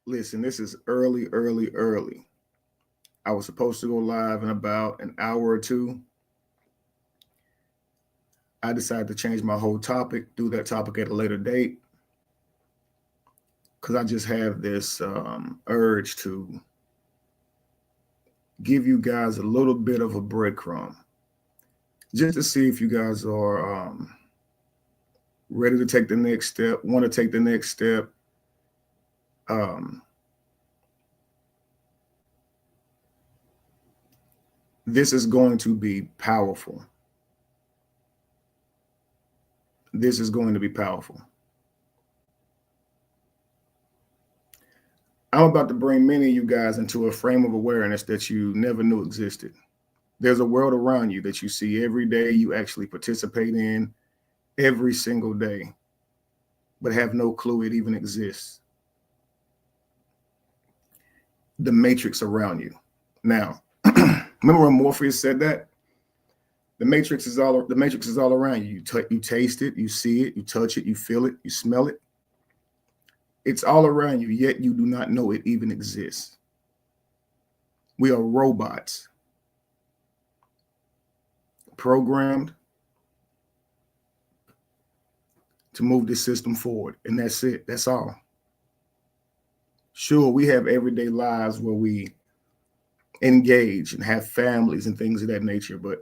Listen, this is early, early, early. I was supposed to go live in about an hour or two. I decided to change my whole topic, do that topic at a later date, because I just have this urge to give you guys a little bit of a breadcrumb, just to see if you guys are ready to take the next step, want to take the next step. Um, this is going to be powerful. This is going to be powerful. I'm about to bring many of you guys into a frame of awareness that you never knew existed. There's a world around you that you see every day, you actually participate in every single day, but have no clue it even exists. The matrix around you. Now, remember when Morpheus said that? The matrix is all around you. You taste it, you see it, you touch it, you feel it, you smell it. It's all around you, yet you do not know it even exists. We are robots, programmed to move this system forward. And that's it. That's all. Sure, we have everyday lives where we engage and have families and things of that nature, but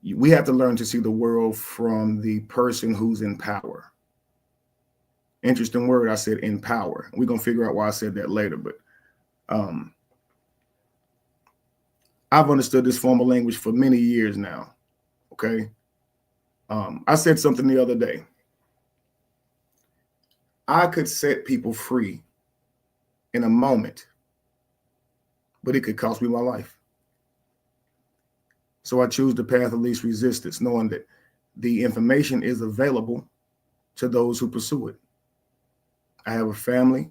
we have to learn to see the world from the person who's in power. Interesting word, I said in power. We're going to figure out why I said that later, but I've understood this form of language for many years now, okay? I said something the other day. I could set people free in a moment, but it could cost me my life. So I choose the path of least resistance, knowing that the information is available to those who pursue it. I have a family,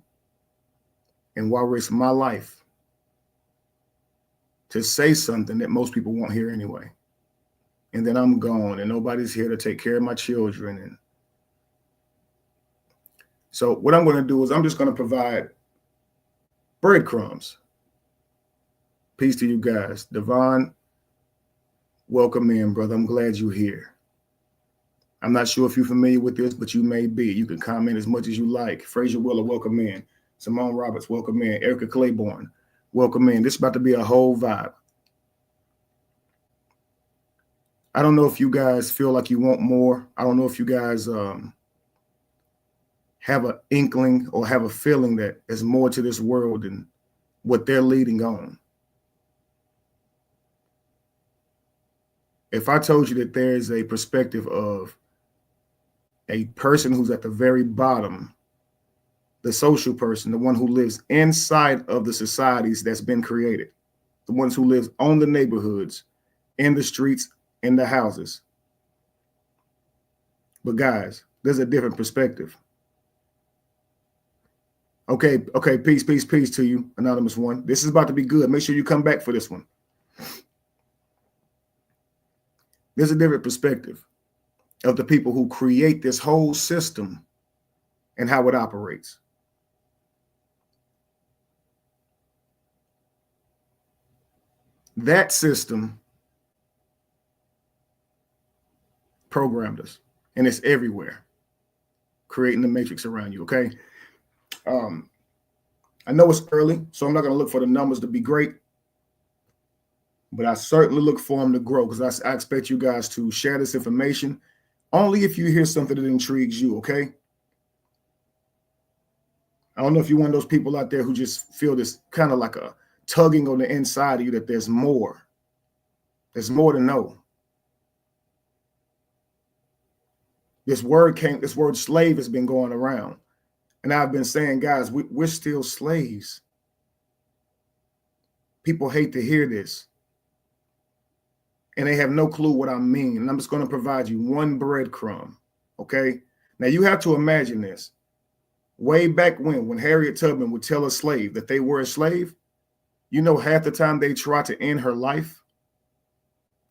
and why risk my life to say something that most people won't hear anyway? And then I'm gone, and nobody's here to take care of my children. And so what I'm going to do is I'm just going to provide breadcrumbs. Peace to you guys. Devon, welcome in, brother. I'm glad you're here. I'm not sure if you're familiar with this, but you may be. You can comment as much as you like. Fraser Willer, welcome in. Simone Roberts, welcome in. Erica Claiborne, welcome in. This is about to be a whole vibe. I don't know if you guys feel like you want more. I don't know if you guys have an inkling or have a feeling that there's more to this world than what they're leading on. If I told you that there is a perspective of a person who's at the very bottom, the social person, the one who lives inside of the societies that's been created, the ones who live on the neighborhoods, in the streets, in the houses. But guys, there's a different perspective. Okay, peace to you, Anonymous One. This is about to be good. Make sure you come back for this one. There's a different perspective of the people who create this whole system and how it operates. That system programmed us, and it's everywhere, creating the matrix around you, okay? I know it's early, so I'm not going to look for the numbers to be great, but I certainly look for them to grow, because I expect you guys to share this information only if you hear something that intrigues you, okay? I don't know if you're one of those people out there who just feel this kind of like a tugging on the inside of you that there's more. There's more to know. This word slave has been going around. And I've been saying, guys, we're still slaves. People hate to hear this. And they have no clue what I mean. And I'm just going to provide you one breadcrumb, okay? Now, you have to imagine this. Way back when Harriet Tubman would tell a slave that they were a slave, you know, half the time they try to end her life,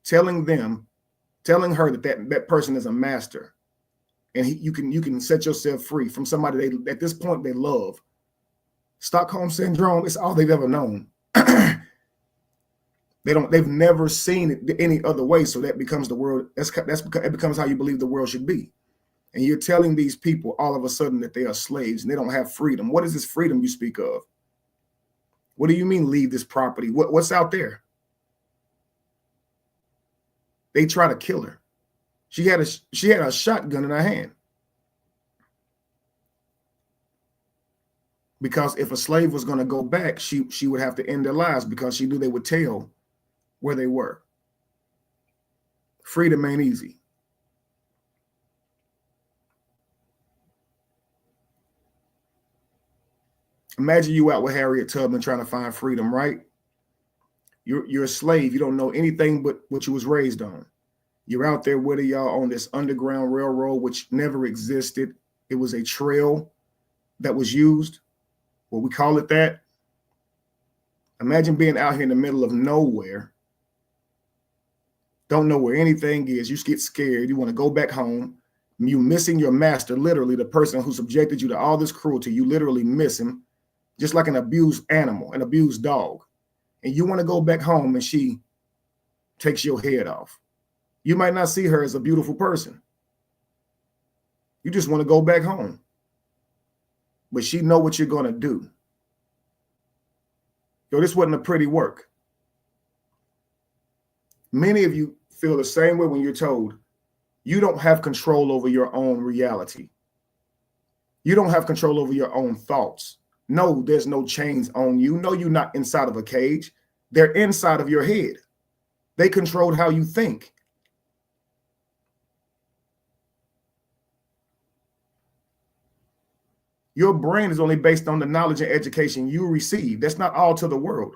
telling her that person is a master. and you can set yourself free from somebody at this point they love. Stockholm syndrome, it's all they've ever known. They've never seen it any other way. So that becomes the world. It becomes how you believe the world should be. And you're telling these people all of a sudden that they are slaves and they don't have freedom. What is this freedom you speak of? What do you mean leave this property? What's out there? They try to kill her. She had a shotgun in her hand. Because if a slave was going to go back, she would have to end their lives, because she knew they would tell where they were. Freedom ain't easy. Imagine you out with Harriet Tubman trying to find freedom, right? You're a slave. You don't know anything but what you was raised on. You're out there with y'all on this underground railroad, which never existed. It was a trail that was used. Well, we call it that. Imagine being out here in the middle of nowhere. Don't know where anything is. You get scared. You want to go back home. You missing your master, literally the person who subjected you to all this cruelty. You literally miss him, just like an abused animal, an abused dog. And you want to go back home and she takes your head off. You might not see her as a beautiful person. You just want to go back home. But she know what you're going to do. Yo, this wasn't a pretty work. Many of you feel the same way when you're told you don't have control over your own reality. You don't have control over your own thoughts. No, there's no chains on you. No, you're not inside of a cage. They're inside of your head. They control how you think. Your brain is only based on the knowledge and education you receive. That's not all to the world.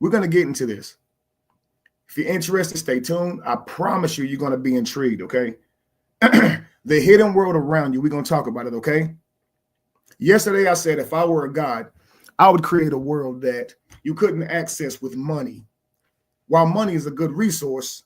We're going to get into this. If you're interested, stay tuned. I promise you're going to be intrigued, okay? The hidden world around you, we're going to talk about it, okay? Yesterday, I said if I were a god, I would create a world that you couldn't access with money. While money is a good resource,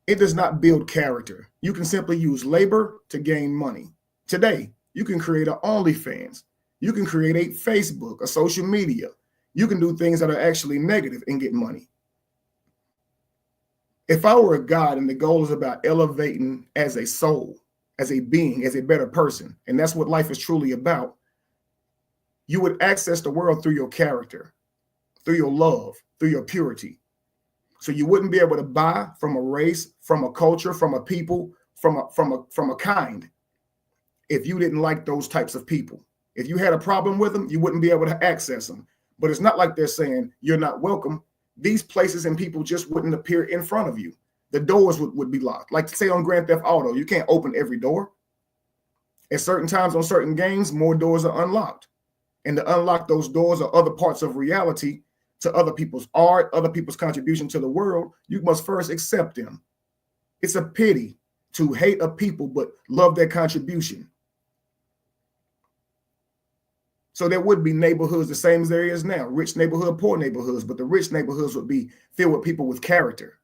it does not build character. You can simply use labor to gain money. Today, you can create an OnlyFans. You can create a Facebook, a social media. You can do things that are actually negative and get money. If I were a god and the goal is about elevating as a soul, as a being, as a better person, and that's what life is truly about, you would access the world through your character, through your love, through your purity. So you wouldn't be able to buy from a race, from a culture, from a people, from a kind, if you didn't like those types of people. If you had a problem with them, you wouldn't be able to access them. But it's not like they're saying you're not welcome. These places and people just wouldn't appear in front of you. The doors would be locked. Like say on Grand Theft Auto, you can't open every door. At certain times on certain games, more doors are unlocked. And to unlock those doors or other parts of reality, to other people's art, other people's contribution to the world, you must first accept them. It's a pity to hate a people but love their contribution. So there would be neighborhoods the same as there is now, rich neighborhood, poor neighborhoods, but the rich neighborhoods would be filled with people with character.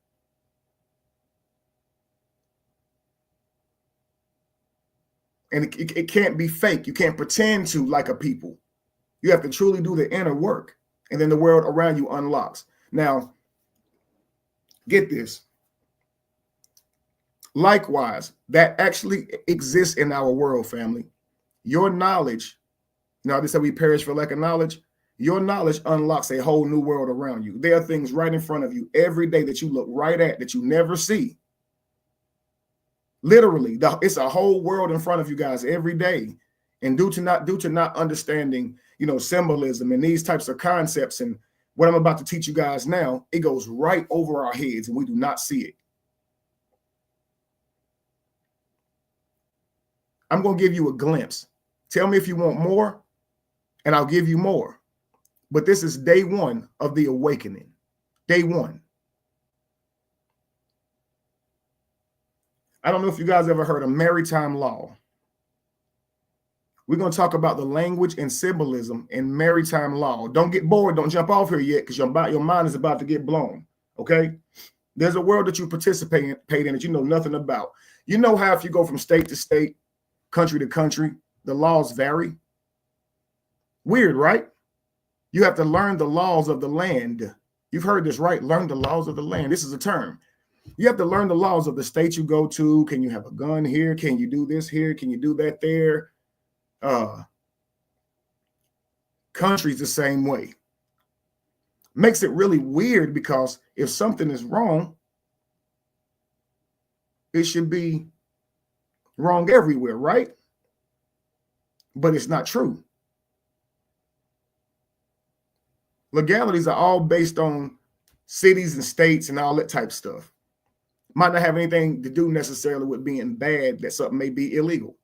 And it can't be fake. You can't pretend to like a people. You have to truly do the inner work. And then the world around you unlocks. Now, get this. Likewise, that actually exists in our world, family. Your knowledge, you know, they said we perish for lack of knowledge. Your knowledge unlocks a whole new world around you. There are things right in front of you every day that you look right at that you never see. Literally, it's a whole world in front of you guys every day. And due to not understanding, you know, symbolism and these types of concepts and what I'm about to teach you guys now, it goes right over our heads and we do not see it. I'm going to give you a glimpse. Tell me if you want more and I'll give you more. But this is day one of the awakening. Day one. I don't know if you guys ever heard of maritime law. We're going to talk about the language and symbolism in maritime law. Don't get bored. Don't jump off here yet because your mind is about to get blown. okay? There's a world that you participate in that you know nothing about. You know how if you go from state to state, country to country, the laws vary? Weird, right? You have to learn the laws of the land. You've heard this, right? Learn the laws of the land. This is a term. You have to learn the laws of the state you go to. Can you have a gun here? Can you do this here? Can you do that there? Countries the same way. Makes it really weird because if something is wrong, it should be wrong everywhere, right? But it's not true. Legalities are all based on cities and states and all that type of stuff. Might not have anything to do necessarily with being bad, that something may be illegal.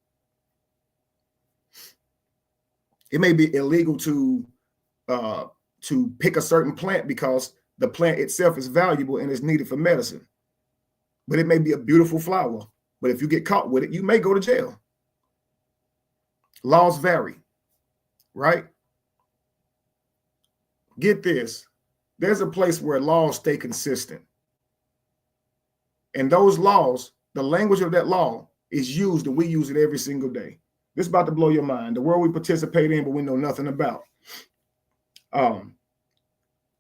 It may be illegal to pick a certain plant because the plant itself is valuable and is needed for medicine. But it may be a beautiful flower. But if you get caught with it, you may go to jail. Laws vary, right? Get this. There's a place where laws stay consistent. And those laws, the language of that law is used, and we use it every single day. This is about to blow your mind. The world we participate in, but we know nothing about.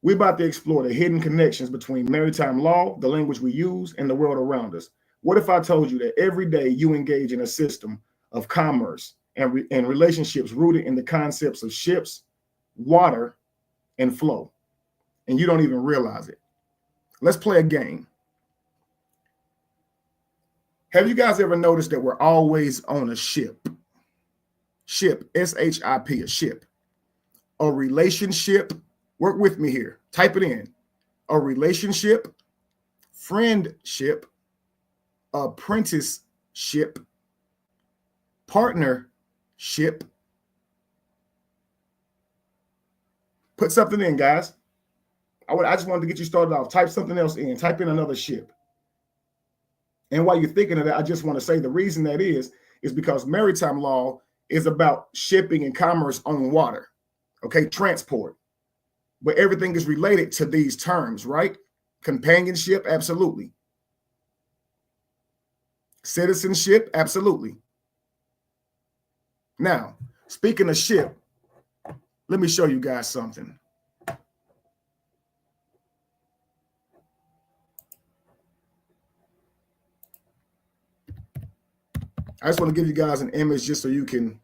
We're about to explore the hidden connections between maritime law, the language we use, and the world around us. What if I told you that every day you engage in a system of commerce and relationships rooted in the concepts of ships, water, and flow, and you don't even realize it? Let's play a game. Have you guys ever noticed that we're always on a ship? Ship, S-H-I-P, a ship. A relationship, work with me here, type it in. A relationship, friendship, apprenticeship, partnership. Put something in, guys. I just wanted to get you started off. Type something else in. Type in another ship. And while you're thinking of that, I just want to say the reason that is because maritime law is about shipping and commerce on water, okay, transport. But everything is related to these terms, right? Companionship, absolutely. Citizenship, absolutely. Now, speaking of ship, let me show you guys something. I just want to give you guys an image just so you can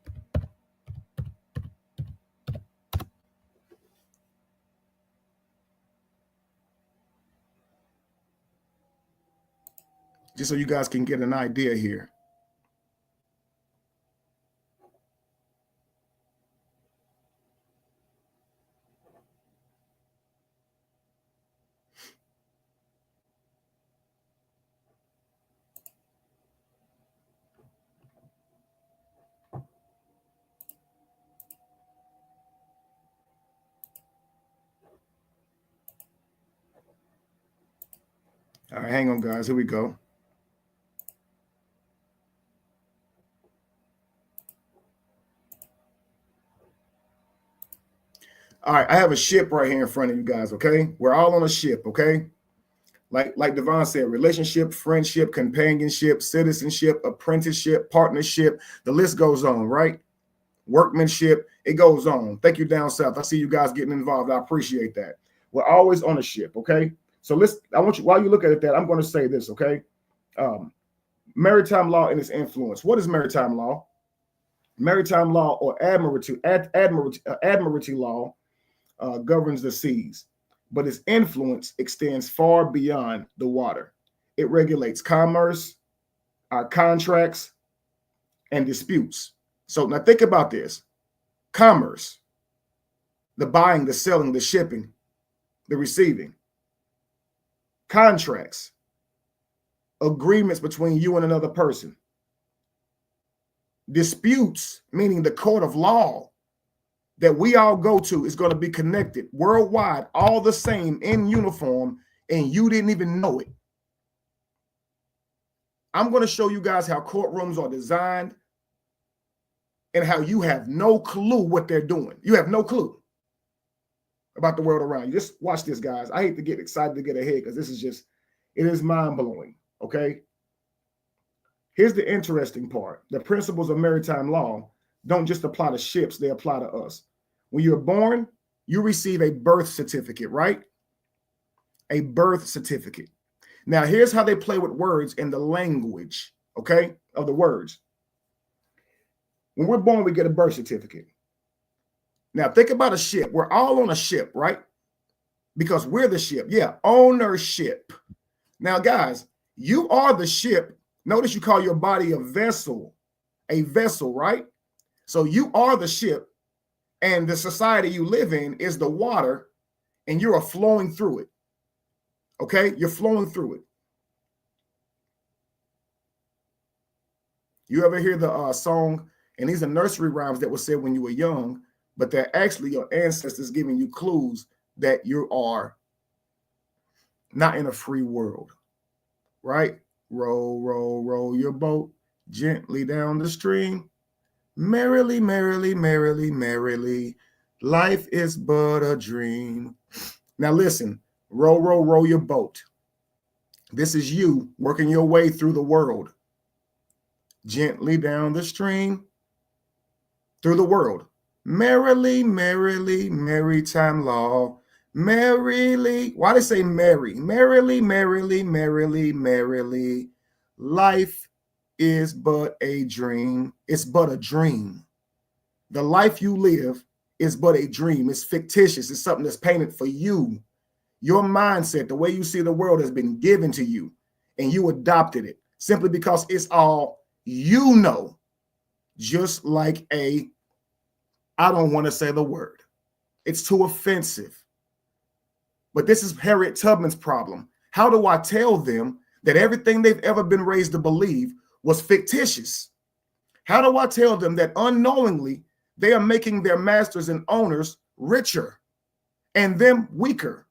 get an idea here. All right, hang on, guys. Here we go. All right, I have a ship right here in front of you guys, okay? We're all on a ship, okay? Like Devon said, relationship, friendship, companionship, citizenship, apprenticeship, partnership, the list goes on, right? Workmanship, it goes on. Thank you, down south. I see you guys getting involved. I appreciate that. We're always on a ship, okay? So I want you, while you look at that, I'm going to say this, okay? Maritime law and its influence. What is maritime law? Maritime law or admiralty law governs the seas, but its influence extends far beyond the water. It regulates commerce, our contracts, and disputes. So now think about this. Commerce, the buying, the selling, the shipping, the receiving. Contracts, agreements between you and another person. Disputes, meaning the court of law that we all go to, is going to be connected worldwide, all the same, in uniform, and you didn't even know it. I'm going to show you guys how courtrooms are designed and how you have no clue what they're doing. You have no clue. about the world around you. Just watch this, guys. I hate to get excited to get ahead because this is just, it is mind-blowing, okay? Here's the interesting part. The principles of maritime law don't just apply to ships, they apply to us. When you're born, you receive a birth certificate, right? A birth certificate. Now, here's how they play with words in the language, okay, of the words. When we're born, we get a birth certificate. Now, think about a ship. We're all on a ship, right? Because we're the ship. Yeah, ownership. Now, guys, you are the ship. Notice you call your body a vessel, right? So you are the ship, and the society you live in is the water, and you are flowing through it. Okay? You're flowing through it. You ever hear the song, and these are nursery rhymes that were said when you were young, but they're actually your ancestors giving you clues that you are not in a free world, right? Row, row, row your boat gently down the stream. Merrily, merrily, merrily, merrily, life is but a dream. Now listen, row, row, row your boat. This is you working your way through the world. Gently down the stream, through the world. Merrily, merrily, maritime law. Merrily, why they say merry? Merrily, merrily, merrily, merrily. Life is but a dream. It's but a dream. The life you live is but a dream. It's fictitious. It's something that's painted for you. Your mindset, the way you see the world has been given to you, and you adopted it simply because it's all you know. Just like I don't want to say the word. It's too offensive. But this is Harriet Tubman's problem. How do I tell them that everything they've ever been raised to believe was fictitious? How do I tell them that unknowingly they are making their masters and owners richer and them weaker?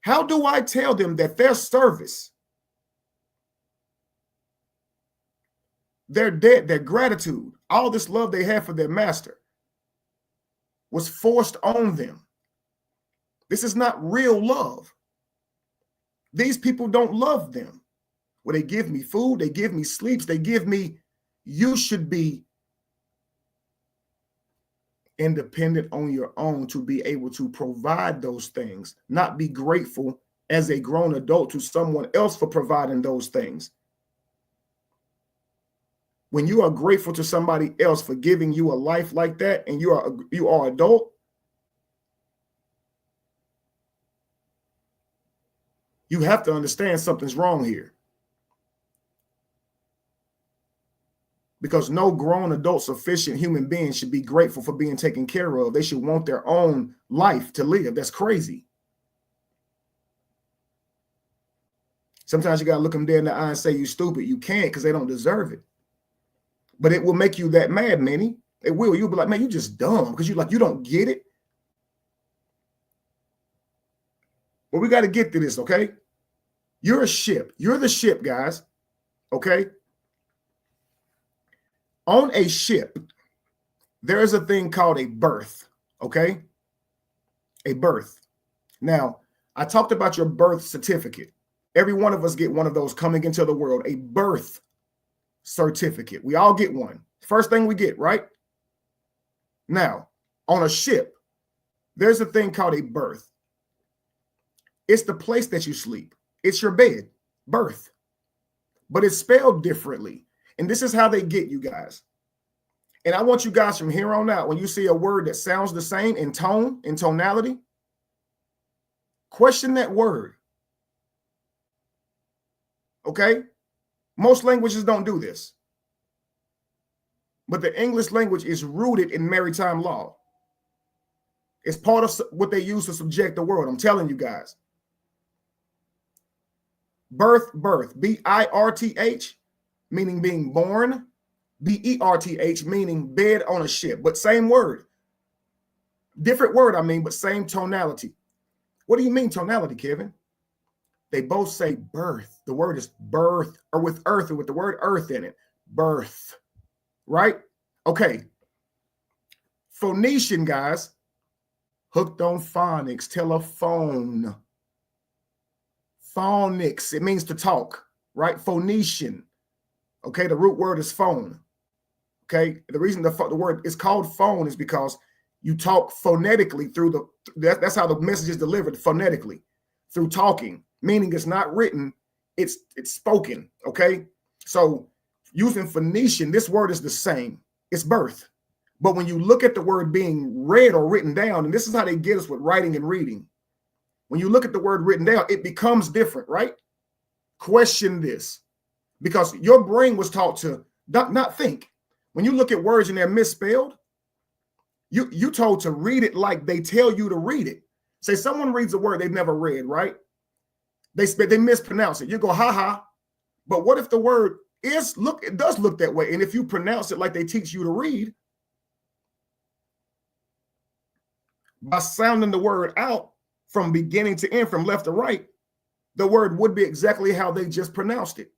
How do I tell them that their service, their debt, their gratitude, all this love they have for their master was forced on them? This is not real love. These people don't love them. Well, they give me food, they give me sleeps, they give me, you should be independent on your own to be able to provide those things, not be grateful as a grown adult to someone else for providing those things. When you are grateful to somebody else for giving you a life like that, and you are adult, you have to understand something's wrong here. Because no grown adult sufficient human being should be grateful for being taken care of. They should want their own life to live. That's crazy. Sometimes you got to look them dead in the eye and say you stupid. You can't, because they don't deserve it. But it will make you that mad, Manny. It will. You'll be like, man, you just dumb, because you don't get it. But we got to get to this, okay? You're a ship. You're the ship, guys. Okay? On a ship, there is a thing called a berth, okay? A berth. Now, I talked about your birth certificate. Every one of us get one of those coming into the world, a birth certificate. We all get one. First thing we get, right? Now, on a ship, there's a thing called a berth. It's the place that you sleep. It's your bed, berth. But it's spelled differently. And this is how they get you guys. And I want you guys from here on out, when you see a word that sounds the same in tone, in tonality, question that word. Okay? Most languages don't do this. But the English language is rooted in maritime law. It's part of what they use to subject the world. I'm telling you guys. Birth, B-I-R-T-H, meaning being born. B-E-R-T-H, meaning bed on a ship, but same word. Different word, but same tonality. What do you mean tonality, Kevin? They both say birth. The word is birth, or with earth, or with the word earth in it. Birth, right? Okay. Phoenician, guys, Hooked on phonics, telephone. Phonics, it means to talk, right? Phonician. Okay, the root word is phone. Okay, the reason the word is called phone is because you talk phonetically through that's how the message is delivered, phonetically, through talking, meaning it's not written, it's spoken. Okay, so using Phoenician, this word is the same, it's birth. But when you look at the word being read or written down, and this is how they get us with writing and reading, when you look at the word written down, it becomes different, right? Question this, because your brain was taught to not think. When you look at words and they're misspelled, you told to read it like they tell you to read it. Say someone reads a word they've never read, right? They mispronounce it. You go, ha ha. But what if the word it does look that way. And if you pronounce it like they teach you to read, by sounding the word out from beginning to end, from left to right, the word would be exactly how they just pronounced it.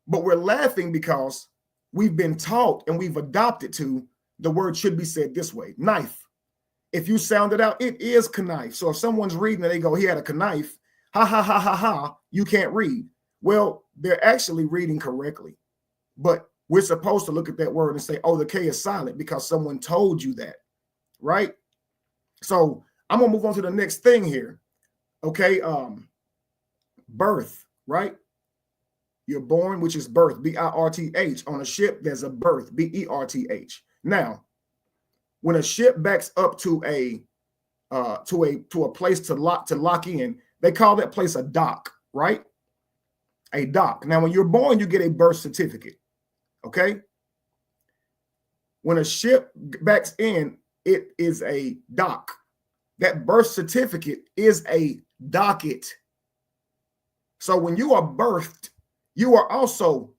But we're laughing because we've been taught and we've adopted to the word should be said this way, knife. If you sound it out, it is knife. So if someone's reading and they go, he had a knife, ha, ha, ha, ha, ha, you can't read. Well, they're actually reading correctly. But we're supposed to look at that word and say, oh, the K is silent because someone told you that, right? So I'm going to move on to the next thing here. Okay, birth, right? You're born, which is birth, B-I-R-T-H. On a ship, there's a berth, B-E-R-T-H. Now, when a ship backs up to a place to lock in, they call that place a dock, right? A dock. Now, when you're born, you get a birth certificate. Okay. When a ship backs in, it is a dock. That birth certificate is a docket. So when you are birthed, you are also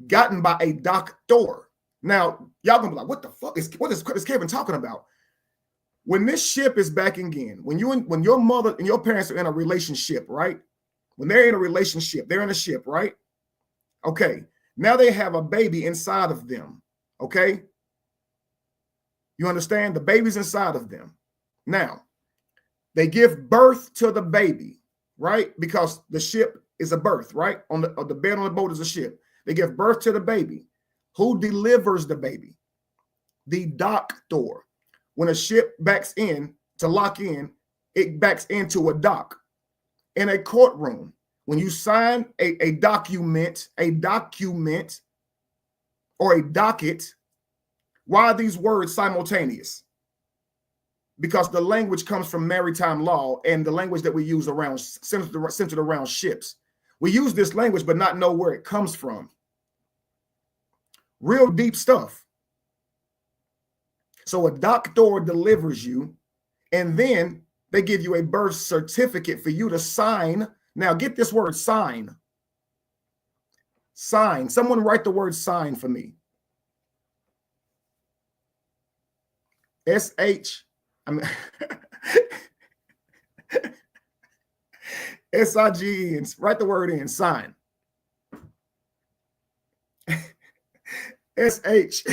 gotten by a doctor. Now, y'all gonna be like, what the fuck what is Kevin talking about? When this ship is backing in, when your mother and your parents are in a relationship, right? When they're in a relationship, they're in a ship, right? Okay, now they have a baby inside of them, okay? You understand? The baby's inside of them. Now, they give birth to the baby, right? Because the ship is a birth, right? On the bed on the boat is a ship. They give birth to the baby. Who delivers the baby? The doctor. When a ship backs in to lock in, it backs into a dock. In a courtroom, when you sign a document or a docket, why are these words simultaneous? Because the language comes from maritime law and the language that we use centered around ships. We use this language but not know where it comes from. Real deep stuff. So a doctor delivers you, and then they give you a birth certificate for you to sign. Now get this word, sign. Sign. Someone write the word sign for me. S-H, I mean, S-I-G-N, write the word in, sign. S-H,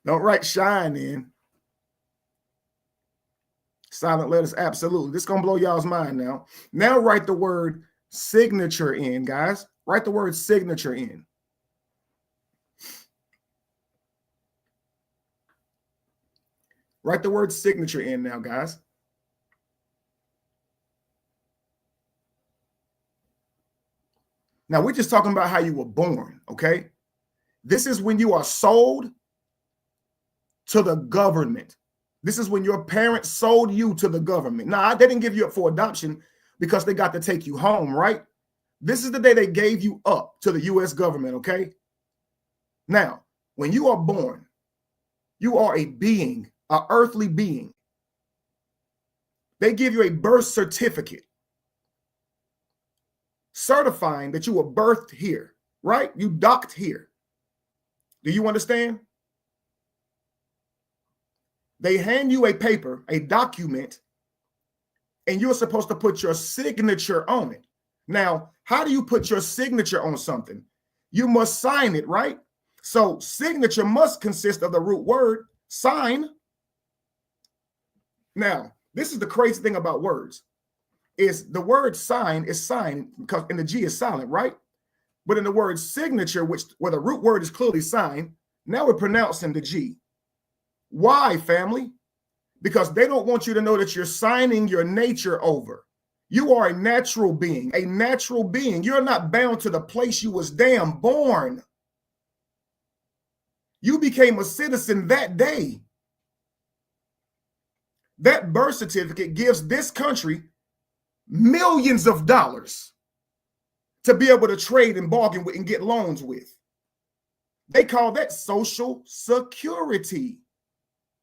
don't write shine in. Silent letters, absolutely. This is going to blow y'all's mind now. Now write the word signature in, guys. Write the word signature in. Write the word signature in now, guys. Now, we're just talking about how you were born, okay? This is when you are sold to the government. This is when your parents sold you to the government. Now, they didn't give you up for adoption because they got to take you home, right? This is the day they gave you up to the U.S. government, okay? Now, when you are born, you are a being, an earthly being. They give you a birth certificate certifying that you were birthed here, right? You docked here. Do you understand? They hand you a paper, a document, and you're supposed to put your signature on it. Now, how do you put your signature on something? You must sign it, right? So signature must consist of the root word sign. Now, this is the crazy thing about words. Is the word sign is sign because and the G is silent, right? But in the word signature, where the root word is clearly sign, now we're pronouncing the G. Why, family? Because they don't want you to know that you're signing your nature over. You are a natural being, a natural being. You're not bound to the place you was damn born. You became a citizen that day. That birth certificate gives this country millions of dollars to be able to trade and bargain with and get loans with. They call that Social Security.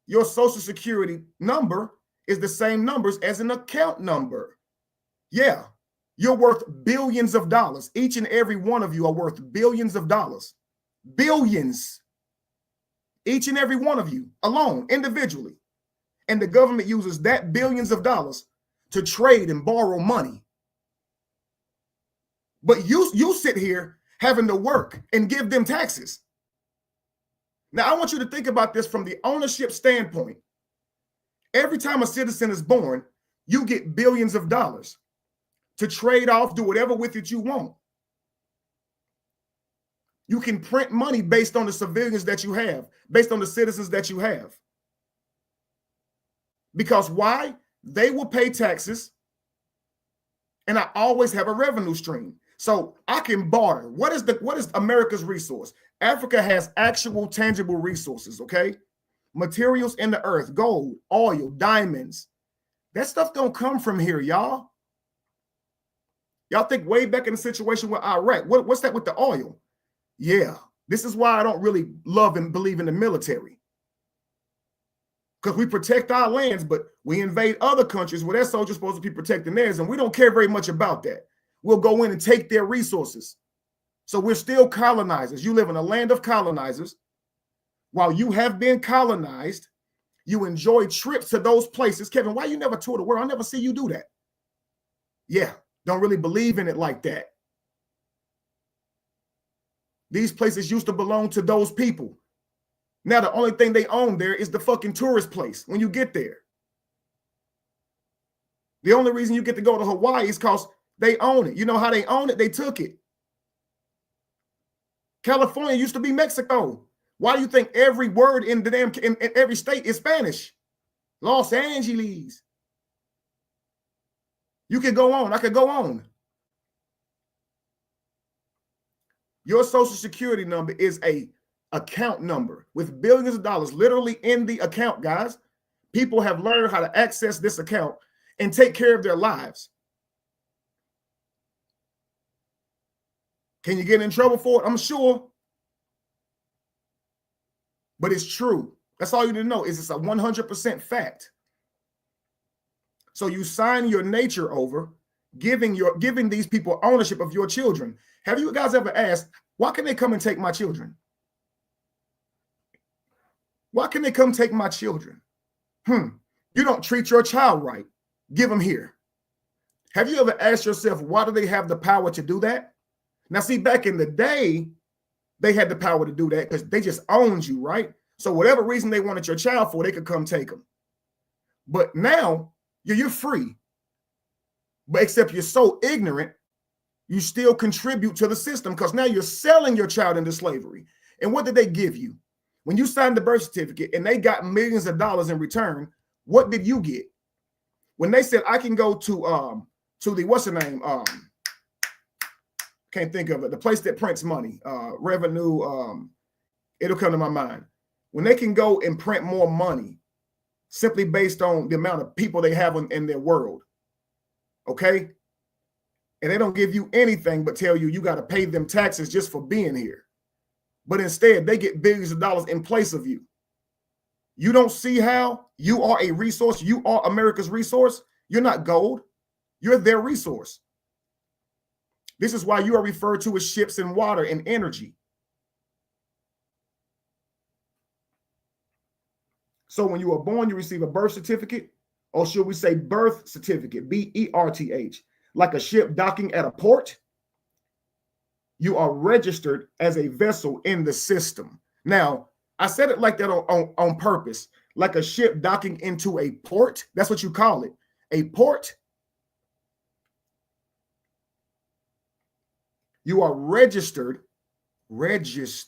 Your Social Security number is the same numbers as an account number. Yeah, you're worth billions of dollars. Each and every one of you are worth billions of dollars. Billions. Each and every one of you alone, individually. And the government uses that billions of dollars to trade and borrow money. But you sit here having to work and give them taxes. Now, I want you to think about this from the ownership standpoint. Every time a citizen is born, you get billions of dollars to trade off, do whatever with it you want. You can print money based on the civilians that you have, based on the citizens that you have. Because why? They will pay taxes, and I always have a revenue stream. So I can barter. What is America's resource? Africa has actual tangible resources, okay? Materials in the earth, gold, oil, diamonds. That stuff don't come from here, y'all. Y'all think way back in the situation with Iraq. What's that with the oil? Yeah, this is why I don't really love and believe in the military. Because we protect our lands, but we invade other countries where their soldiers are supposed to be protecting theirs, and we don't care very much about that. We'll go in and take their resources. So we're still colonizers. You live in a land of colonizers. While you have been colonized, you enjoy trips to those places. Kevin, why you never tour the world? I never see you do that. Yeah, don't really believe in it like that. These places used to belong to those people. Now the only thing they own there is the fucking tourist place when you get there. The only reason you get to go to Hawaii is because they own it. You know how they own it? They took it. California used to be Mexico. Why do you think every word in the damn in every state is Spanish? Los Angeles. You can go on. I could go on. Your Social Security number is a account number with billions of dollars literally in the account, guys. People have learned how to access this account and take care of their lives. Can you get in trouble for it? I'm sure. But it's true. That's all you need to know is it's a 100% fact. So you sign your nature over, giving these people ownership of your children. Have you guys ever asked, why can they come and take my children? Why can they come take my children? You don't treat your child right. Give them here. Have you ever asked yourself, why do they have the power to do that? Now, see, back in the day, they had the power to do that because they just owned you, right? So whatever reason they wanted your child for, they could come take them. But now you're free. But except you're so ignorant, you still contribute to the system because now you're selling your child into slavery. And what did they give you? When you signed the birth certificate and they got millions of dollars in return, what did you get? When they said, I can go to the, what's the name? Can't think of it. The place that prints money, revenue, it'll come to my mind. When they can go and print more money simply based on the amount of people they have in their world, okay? And they don't give you anything but tell you you got to pay them taxes just for being here. But instead, they get billions of dollars in place of you. You don't see how you are a resource. You are America's resource. You're not gold. You're their resource. This is why you are referred to as ships in water and energy. So when you are born, you receive a birth certificate, or should we say birth certificate, B-E-R-T-H, like a ship docking at a port. You are registered as a vessel in the system. Now, I said it like that on purpose like a ship docking into a port. That's what you call it, a port. You are registered, Regis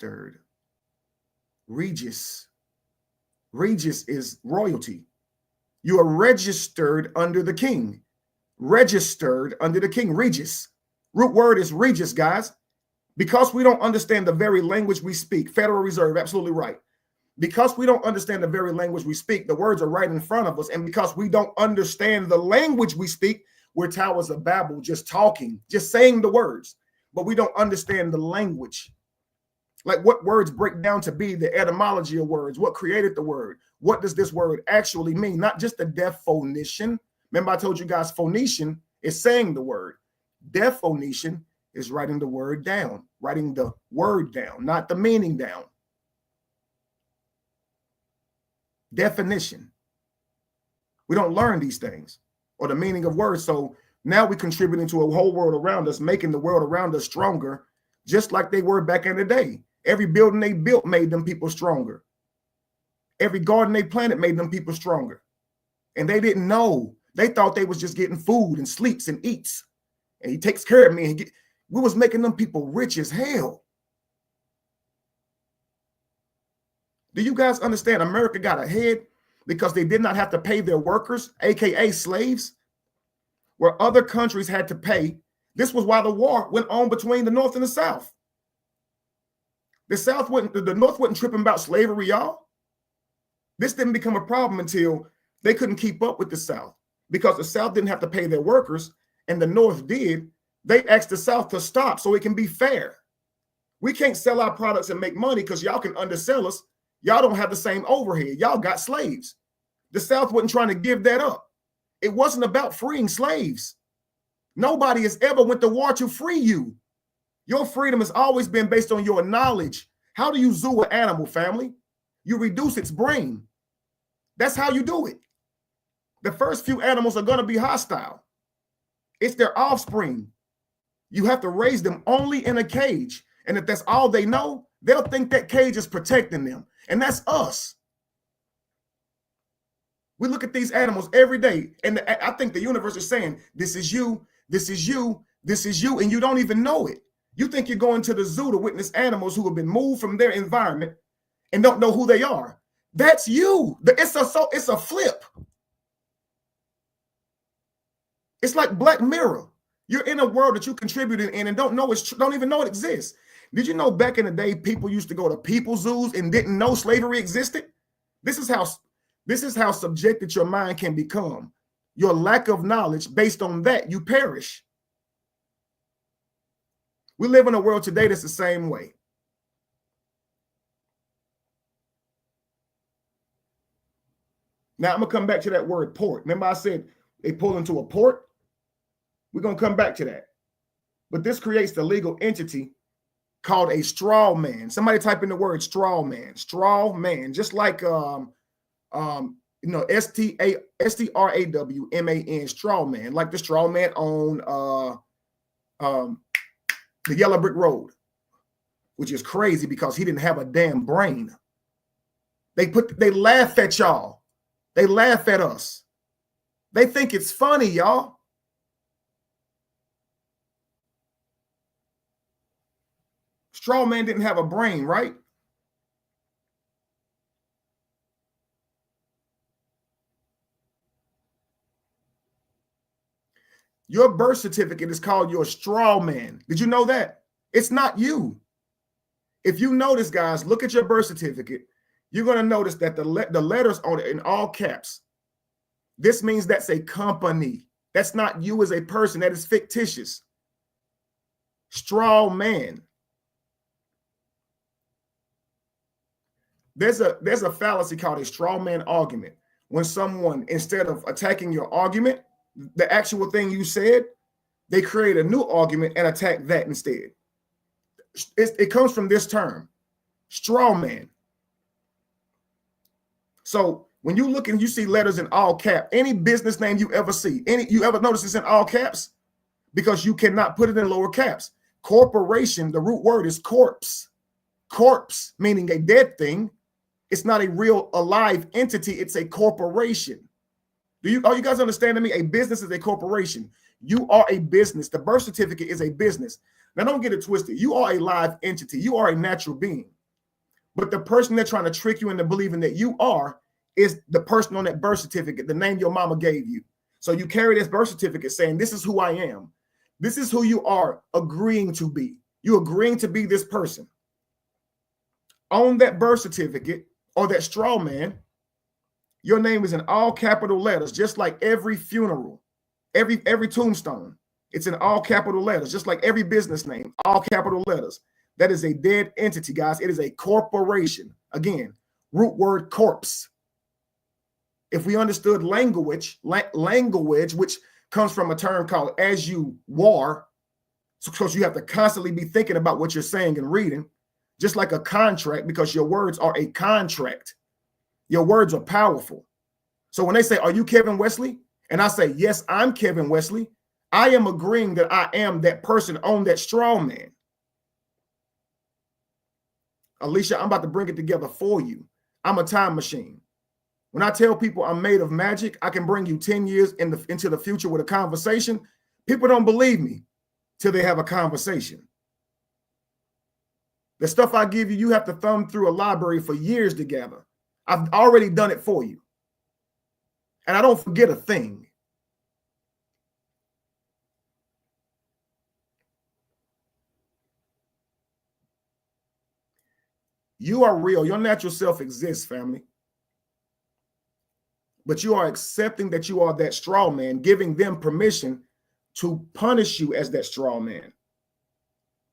is royalty. You are registered under the king. Registered under the king, Regis. Root word is Regis, guys. Because we don't understand the very language we speak, Federal Reserve, absolutely right. Because we don't understand the very language we speak, the words are right in front of us. And because we don't understand the language we speak, we're Towers of Babel, just talking, just saying the words, but we don't understand the language. Like what words break down to be, the etymology of words, what created the word, what does this word actually mean? Not just the definition. Remember I told you guys phonician is saying the word. Definition is writing the word down, writing the word down, not the meaning down. Definition. We don't learn these things or the meaning of words. So now we're contributing to a whole world around us, making the world around us stronger, just like they were back in the day. Every building they built made them people stronger. Every garden they planted made them people stronger. And they didn't know. They thought they was just getting food and sleeps and eats. And he takes care of me. And we was making them people rich as hell. Do you guys understand? America got ahead because they did not have to pay their workers, aka slaves, where other countries had to pay. This was why the war went on between the North and the South. The North wasn't tripping about slavery, y'all. This didn't become a problem until they couldn't keep up with the South, because the South didn't have to pay their workers and the North did. They asked the South to stop so it can be fair. We can't sell our products and make money because y'all can undersell us. Y'all don't have the same overhead. Y'all got slaves. The South wasn't trying to give that up. It wasn't about freeing slaves. Nobody has ever went to war to free you. Your freedom has always been based on your knowledge. How do you zoo an animal, family? You reduce its brain. That's how you do it. The first few animals are going to be hostile. It's their offspring. You have to raise them only in a cage. And if that's all they know, they'll think that cage is protecting them. And that's us. We look at these animals every day. And I think the universe is saying, this is you, this is you, this is you. And you don't even know it. You think you're going to the zoo to witness animals who have been moved from their environment and don't know who they are. That's you. It's a flip. It's like Black Mirror. You're in a world that you contributed in and don't even know it exists. Did you know back in the day, people used to go to people zoos and didn't know slavery existed? This is how subjected your mind can become. Your lack of knowledge, based on that, you perish. We live in a world today that's the same way. Now I'm gonna come back to that word port. Remember I said they pull into a port? We're gonna come back to that. But this creates the legal entity called a straw man. Somebody type in the word straw man. Straw man, just like STRAWMAN, straw man, like the straw man on the Yellow Brick Road, which is crazy because he didn't have a damn brain. They laugh at y'all. They laugh at us. They think it's funny, y'all. Straw man didn't have a brain, right? Your birth certificate is called your straw man. Did you know that? It's not you. If you notice, guys, look at your birth certificate. You're going to notice that the letters on it in all caps. This means that's a company. That's not you as a person. That is fictitious. Straw man. There's a fallacy called a straw man argument. When someone, instead of attacking your argument, the actual thing you said, they create a new argument and attack that instead. It comes from this term, straw man. So when you look and you see letters in all caps, any business name you ever see, you ever notice it's in all caps? Because you cannot put it in lower caps. Corporation, the root word is corpse. Corpse, meaning a dead thing. It's not a real alive entity. It's a corporation. Are you guys understanding me? A business is a corporation. You are a business. The birth certificate is a business. Now, don't get it twisted. You are a live entity. You are a natural being. But the person they're trying to trick you into believing that you are is the person on that birth certificate, the name your mama gave you. So you carry this birth certificate saying, this is who I am. This is who you are agreeing to be. You're agreeing to be this person. On that birth certificate or that straw man, your name is in all capital letters, just like every funeral, every tombstone. It's in all capital letters, just like every business name, all capital letters. That is a dead entity, guys. It is a corporation. Again, root word corpse. If we understood language, which comes from a term called as you war, because you have to constantly be thinking about what you're saying and reading, just like a contract, because your words are a contract. Your words are powerful. So when they say, are you Kevin Wesley? And I say, yes, I'm Kevin Wesley. I am agreeing that I am that person on that straw man. Alicia, I'm about to bring it together for you. I'm a time machine. When I tell people I'm made of magic, I can bring you 10 years into the future with a conversation. People don't believe me till they have a conversation. The stuff I give you, you have to thumb through a library for years to gather. I've already done it for you. And I don't forget a thing. You are real. Your natural self exists, family. But you are accepting that you are that straw man, giving them permission to punish you as that straw man.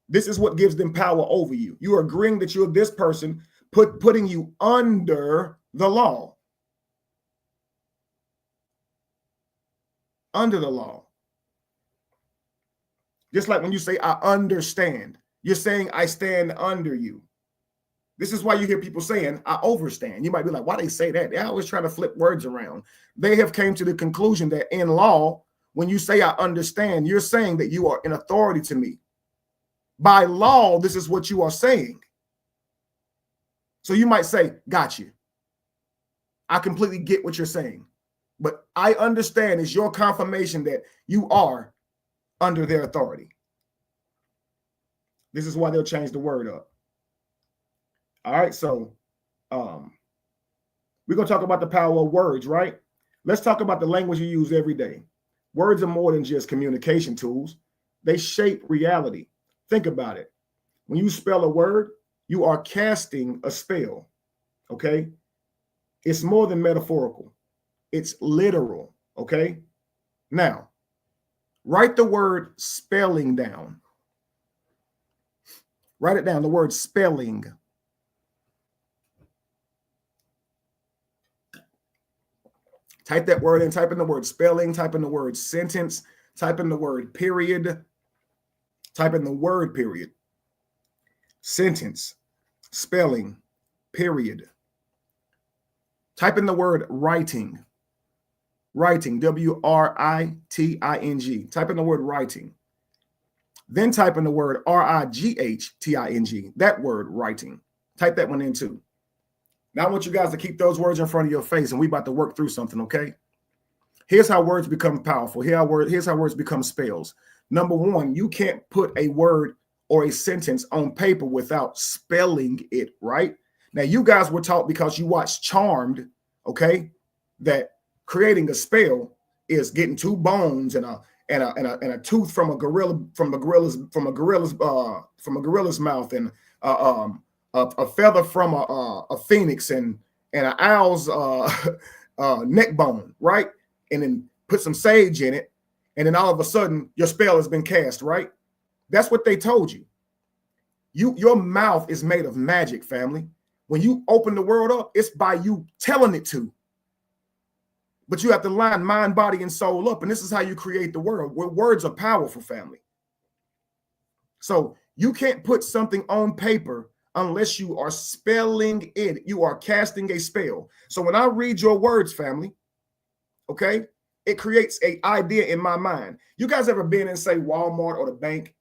This is what gives them power over you. You are agreeing that you're this person, putting you under the law. Under the law. Just like when you say, I understand, you're saying, I stand under you. This is why you hear people saying, I overstand. You might be like, why they say that? They always try to flip words around. They have came to the conclusion that in law, when you say I understand, you're saying that you are in authority to me. By law, this is what you are saying. So you might say, got you. I completely get what you're saying. But I understand is your confirmation that you are under their authority. This is why they'll change the word up. All right, so we're going to talk about the power of words, right? Let's talk about the language you use every day. Words are more than just communication tools. They shape reality. Think about it. When you spell a word, you are casting a spell, okay? It's more than metaphorical. It's literal, okay? Now, write the word spelling down. Write it down, the word spelling. Type that word in, type in the word spelling, type in the word sentence, type in the word period, type in the word period, sentence, spelling, period. Type in the word writing, writing, W-R-I-T-I-N-G. Type in the word writing. Then type in the word R-I-G-H-T-I-N-G, that word writing. Type that one in too. Now I want you guys to keep those words in front of your face, and we about to work through something, okay? Here's how words become powerful. Here's how words become spells. Number one, you can't put a word or a sentence on paper without spelling it, right? Now, you guys were taught because you watched Charmed, okay, that creating a spell is getting two bones and a tooth from a gorilla's mouth, and a feather from a phoenix, and an owl's neck bone, right? And then put some sage in it, and then all of a sudden your spell has been cast, right? That's what they told you. Your mouth is made of magic, family. When you open the world up, it's by you telling it to. But you have to line mind, body, and soul up, and this is how you create the world. Where words are powerful, family. So you can't put something on paper unless you are spelling it. You are casting a spell. So when I read your words, family, okay, it creates an idea in my mind. You guys ever been in, say, Walmart or the bank,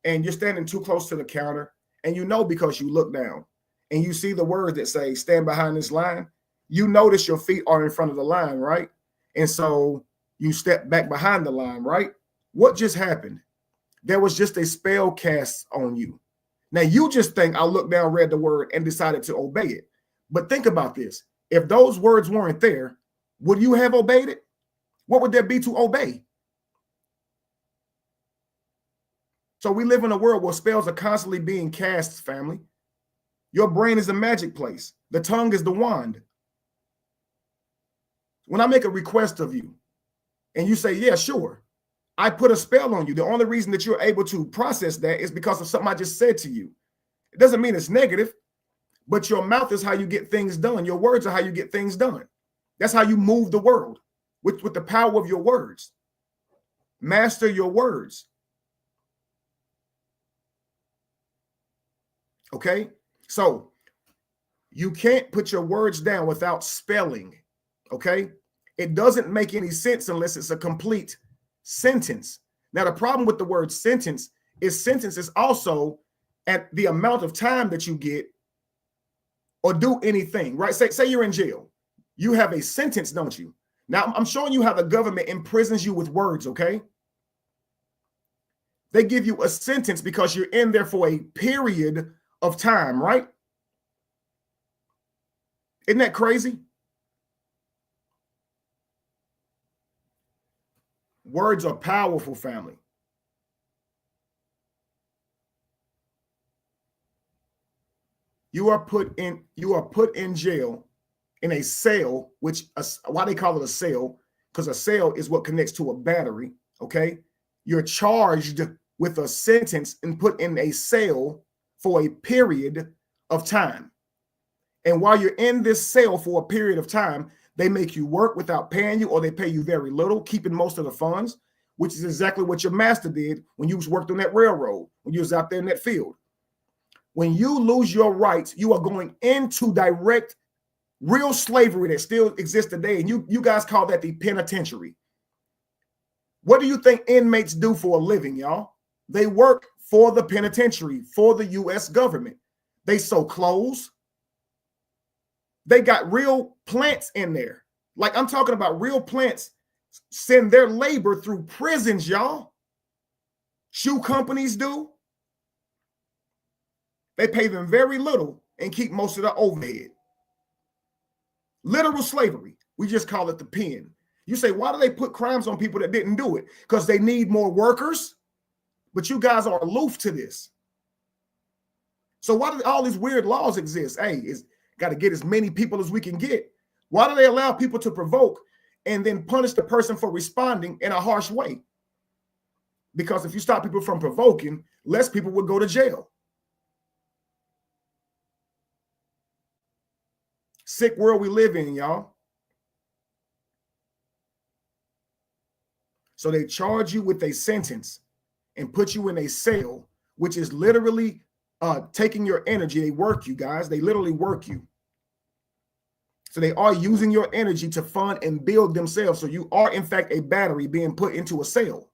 and you're standing too close to the counter, and you know because you look down, and you see the words that say stand behind this line, you notice your feet are in front of the line, right? And so you step back behind the line, right? What just happened? There was just a spell cast on you. Now you just think I looked down, read the word, and decided to obey it. But think about this. If those words weren't there, would you have obeyed it? What would there be to obey? So we live in a world where spells are constantly being cast, family. Your brain is a magic place. The tongue is the wand. When I make a request of you and you say, yeah, sure, I put a spell on you. The only reason that you're able to process that is because of something I just said to you. It doesn't mean it's negative, but your mouth is how you get things done. Your words are how you get things done. That's how you move the world with the power of your words. Master your words. Okay? So you can't put your words down without spelling. Okay? It doesn't make any sense unless it's a complete sentence. Now, the problem with the word sentence is also at the amount of time that you get or do anything, right? Say you're in jail. You have a sentence, don't you? Now, I'm showing you how the government imprisons you with words, okay? They give you a sentence because you're in there for a period of time, right? Isn't that crazy? Words are powerful, family. You are put in jail in a cell, why they call it a cell, because a cell is what connects to a battery, okay? You're charged with a sentence and put in a cell for a period of time. And while you're in this cell for a period of time, they make you work without paying you, or they pay you very little, keeping most of the funds, which is exactly what your master did when you worked on that railroad, when you was out there in that field. When you lose your rights, you are going into direct real slavery that still exists today. And you guys call that the penitentiary. What do you think inmates do for a living, y'all? They work for the penitentiary, for the U.S. government. They sew clothes. They got real plants in there. Like I'm talking about real plants send their labor through prisons, y'all. Shoe companies do. They pay them very little and keep most of the overhead. Literal slavery. We just call it the pen. You say, why do they put crimes on people that didn't do it? Because they need more workers. But you guys are aloof to this. So why do all these weird laws exist? Hey, it's got to get as many people as we can get. Why do they allow people to provoke and then punish the person for responding in a harsh way? Because if you stop people from provoking, less people would go to jail. Sick world we live in, y'all. So they charge you with a sentence and put you in a cell, which is literally taking your energy. They work you guys. They literally work you. So they are using your energy to fund and build themselves. So you are, in fact, a battery being put into a cell.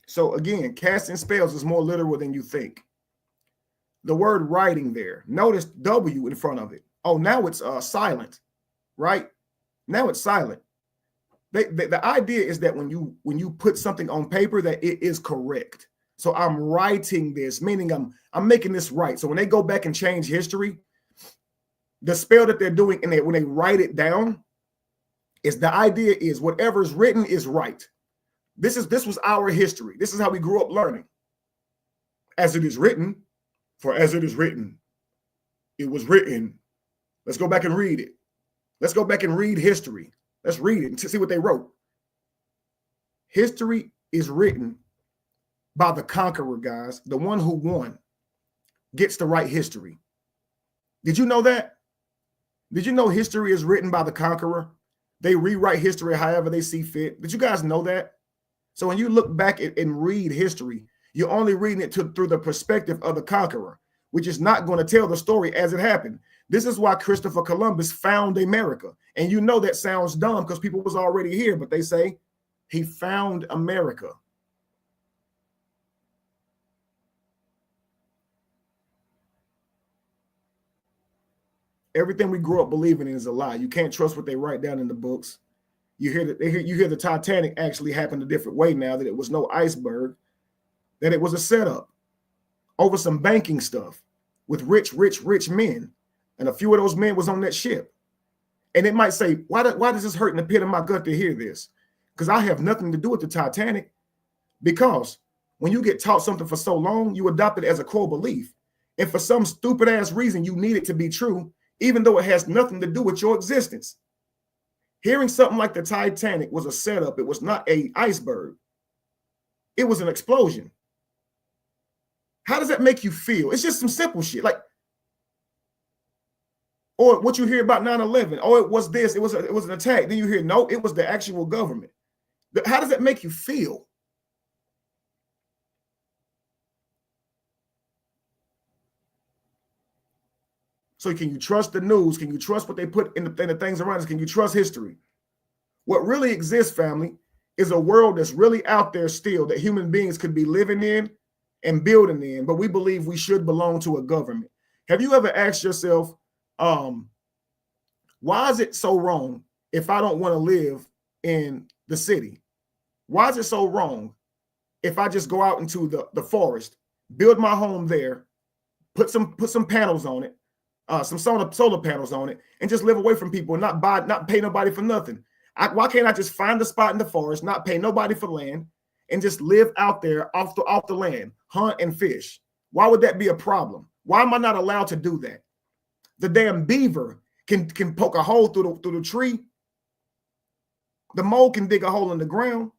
So again, casting spells is more literal than you think. The word writing there, notice W in front of it. Oh, now it's silent, right? Now it's silent. The idea is that when you put something on paper, that it is correct. So I'm writing this, meaning I'm making this right. So when they go back and change history, the spell that they're doing when they write it down, is the idea is whatever's written is right. This was our history. This is how we grew up learning. As it is written, for as it is written, it was written. Let's go back and read it. Let's go back and read history. Let's read it to see what they wrote. History is written by the conqueror, guys. The one who won gets to write history. Did you know that? Did you know history is written by the conqueror? They rewrite history however they see fit. Did you guys know that? So when you look back and read history, you're only reading it through the perspective of the conqueror. We're just not going to tell the story as it happened. This is why Christopher Columbus found America. And you know that sounds dumb because people was already here, but they say he found America. Everything we grew up believing in is a lie. You can't trust what they write down in the books. You hear the Titanic actually happened a different way now, that it was no iceberg, that it was a setup over some banking stuff with rich men. And a few of those men was on that ship. And it might say, why does this hurt in the pit of my gut to hear this? Because I have nothing to do with the Titanic. Because when you get taught something for so long, you adopt it as a core belief. And for some stupid ass reason, you need it to be true, even though it has nothing to do with your existence. Hearing something like the Titanic was a setup. It was not an iceberg. It was an explosion. How does that make you feel? It's just some simple shit. Like, or what you hear about 9/11. Oh, it was this. It was an attack. Then you hear, no, it was the actual government. How does that make you feel? So can you trust the news? Can you trust what they put in the things around us? Can you trust history? What really exists, family, is a world that's really out there still that human beings could be living in and building in, but we believe we should belong to a government. Have you ever asked yourself, why is it so wrong if I don't want to live in the city? Why is it so wrong if I just go out into the forest, build my home there, put some panels on it, some solar panels on it, and just live away from people and not pay nobody for nothing? Why can't I just find a spot in the forest, not pay nobody for land, and just live out there off the land, hunt and fish? Why would that be a problem? Why am I not allowed to do that? The damn beaver can poke a hole through the tree. The mole can dig a hole in the ground.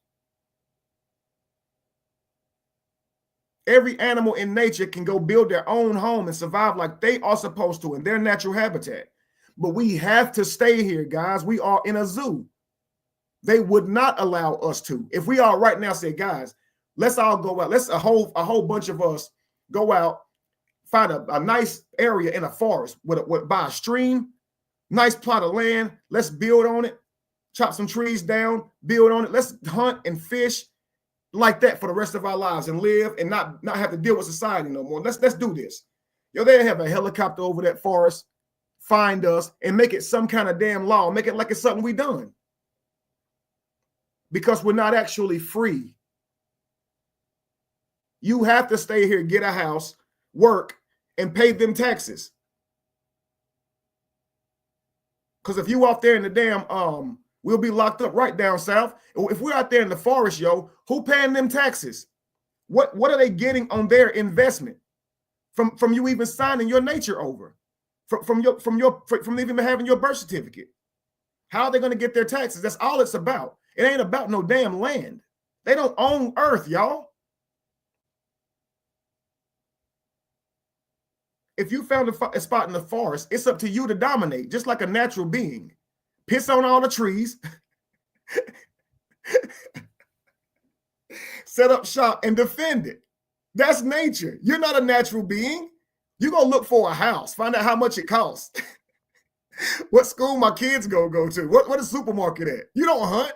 Every animal in nature can go build their own home and survive like they are supposed to in their natural habitat. But we have to stay here, guys. We are in a zoo. They would not allow us to. If we all right now say, guys, let's all go out. Let's a whole bunch of us go out, find a nice area in a forest by a stream, nice plot of land. Let's build on it, chop some trees down, build on it. Let's hunt and fish like that for the rest of our lives and live and not have to deal with society no more. Let's do this. They have a helicopter over that forest, find us and make it some kind of damn law. Make it like it's something we done. Because we're not actually free. You have to stay here, get a house, work, and pay them taxes. Because if you out there in the damn, we'll be locked up right down south. If we're out there in the forest, who paying them taxes? What are they getting on their investment from you even signing your nature over, from even having your birth certificate? How are they going to get their taxes? That's all it's about. It ain't about no damn land. They don't own earth, y'all. If you found a spot in the forest, it's up to you to dominate, just like a natural being. Piss on all the trees, set up shop and defend it. That's nature. You're not a natural being. You're going to look for a house, find out how much it costs. What school my kids go to? What is supermarket at? You don't hunt.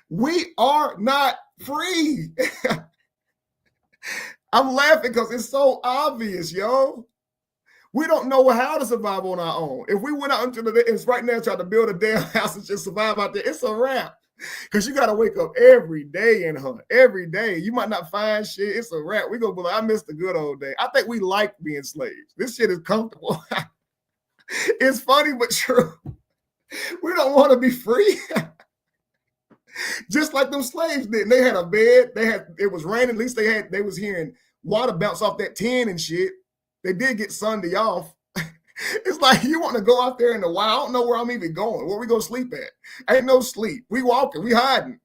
We are not free. I'm laughing because it's so obvious, yo. We don't know how to survive on our own. If we went out into it's right now trying to build a damn house and just survive out there, it's a wrap. Because you got to wake up every day and hunt. Every day. You might not find shit. It's a wrap. We're going to be like, I miss the good old day. I think we like being slaves. This shit is comfortable. It's funny, but true. We don't want to be free. Just like them slaves did. They had a bed. It was raining. At least they was hearing water bounce off that tin and shit. They did get Sunday off. It's like you want to go out there in the wild. I don't know where I'm even going. Where we gonna sleep at? Ain't no sleep. We walking. We hiding.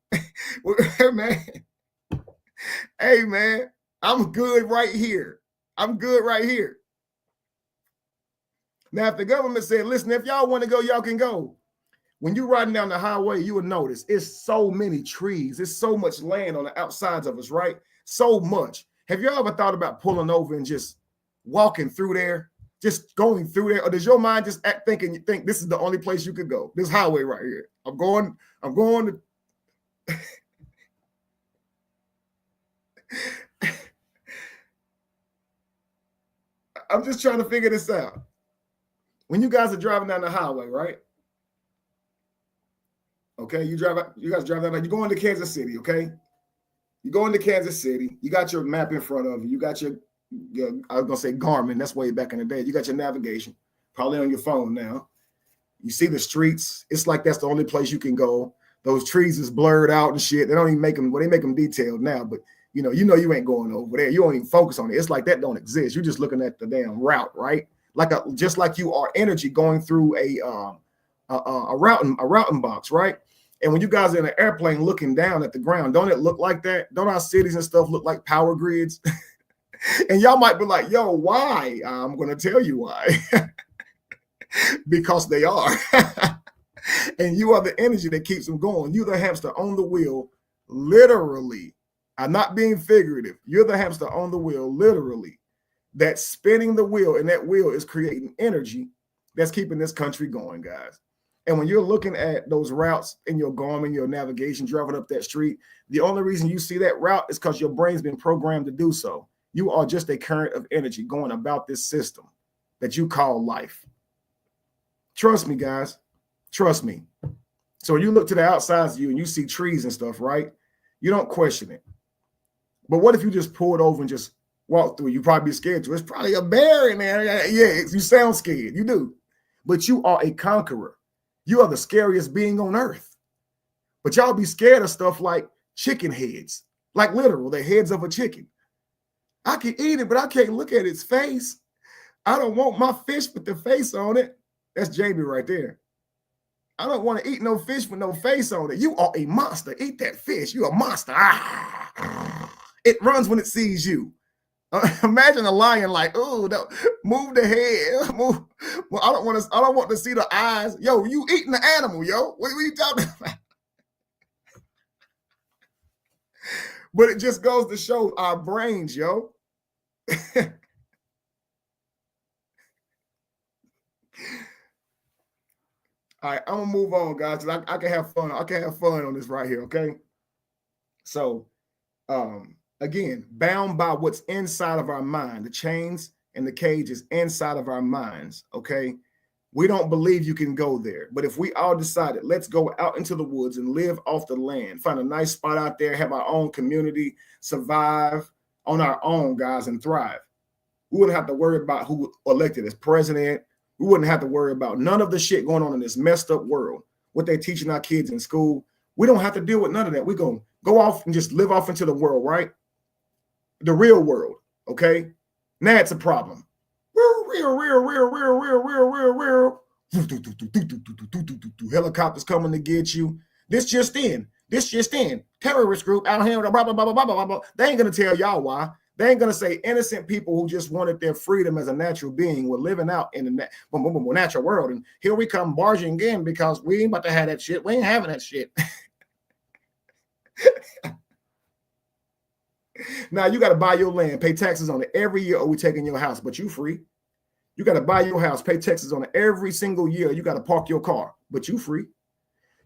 Hey man, I'm good right here. I'm good right here. Now, if the government said, listen, if y'all want to go, y'all can go. When you're riding down the highway, you will notice it's so many trees. It's so much land on the outsides of us, right? So much. Have you ever thought about pulling over and just walking through there, just going through there? Or does your mind just think this is the only place you could go? This highway right here. I'm going to I'm just trying to figure this out. When you guys are driving down the highway, right? Okay, you guys drive down, you're going to Kansas City, okay? You go into Kansas City, you got your map in front of you, you got your I was gonna say Garmin, that's way back in the day. You got your navigation, probably on your phone now. You see the streets, it's like that's the only place you can go. Those trees is blurred out and shit. They don't even make them, well, they make them detailed now, but you know you ain't going over there. You don't even focus on it. It's like that don't exist. You're just looking at the damn route, right? Just like you are energy going through a routing box, right? And when you guys are in an airplane looking down at the ground, don't it look like that? Don't our cities and stuff look like power grids? And y'all might be like, yo, why? I'm going to tell you why. Because they are. And you are the energy that keeps them going. You're the hamster on the wheel, literally. I'm not being figurative. You're the hamster on the wheel, literally. That's spinning the wheel, and that wheel is creating energy that's keeping this country going, guys. And when you're looking at those routes in your Garmin, your navigation, driving up that street, the only reason you see that route is because your brain's been programmed to do so. You are just a current of energy going about this system that you call life. Trust me, guys. Trust me. So when you look to the outside of you and you see trees and stuff, right? You don't question it. But what if you just pulled over and just walked through? You'd probably be scared too. It's probably a bear in there. Yeah, you sound scared. You do. But you are a conqueror. You are the scariest being on earth. But y'all be scared of stuff like chicken heads, like literal, the heads of a chicken. I can eat it, but I can't look at its face. I don't want my fish with the face on it. That's Jamie right there. I don't want to eat no fish with no face on it. You are a monster. Eat that fish. You're a monster. It runs when it sees you. Imagine a lion like, oh, no, move the head. Move. Well, I don't want to see the eyes. Yo, you eating the animal, yo. What are you talking about? But it just goes to show our brains, yo. All right, I'm gonna move on, guys. I can have fun. I can have fun on this right here, okay? So, again, bound by what's inside of our mind. The chains and the cage is inside of our minds, okay? We don't believe you can go there. But if we all decided, let's go out into the woods and live off the land, find a nice spot out there, have our own community, survive on our own, guys, and thrive. We wouldn't have to worry about who elected as president. We wouldn't have to worry about none of the shit going on in this messed up world, what they're teaching our kids in school. We don't have to deal with none of that. We're going to go off and just live off into the world, right? The real world, okay? Now it's a problem. Helicopters coming to get you. This just in. Terrorist group out here, blah, blah, blah, blah, blah, blah. They ain't going to tell y'all why. They ain't going to say innocent people who just wanted their freedom as a natural being were living out in the natural world. And here we come barging in because we ain't about to have that shit. We ain't having that shit. Now you got to buy your land, pay taxes on it every year, or we taking your house, but you free. You got to buy your house, pay taxes on it every single year. You got to park your car, but you free.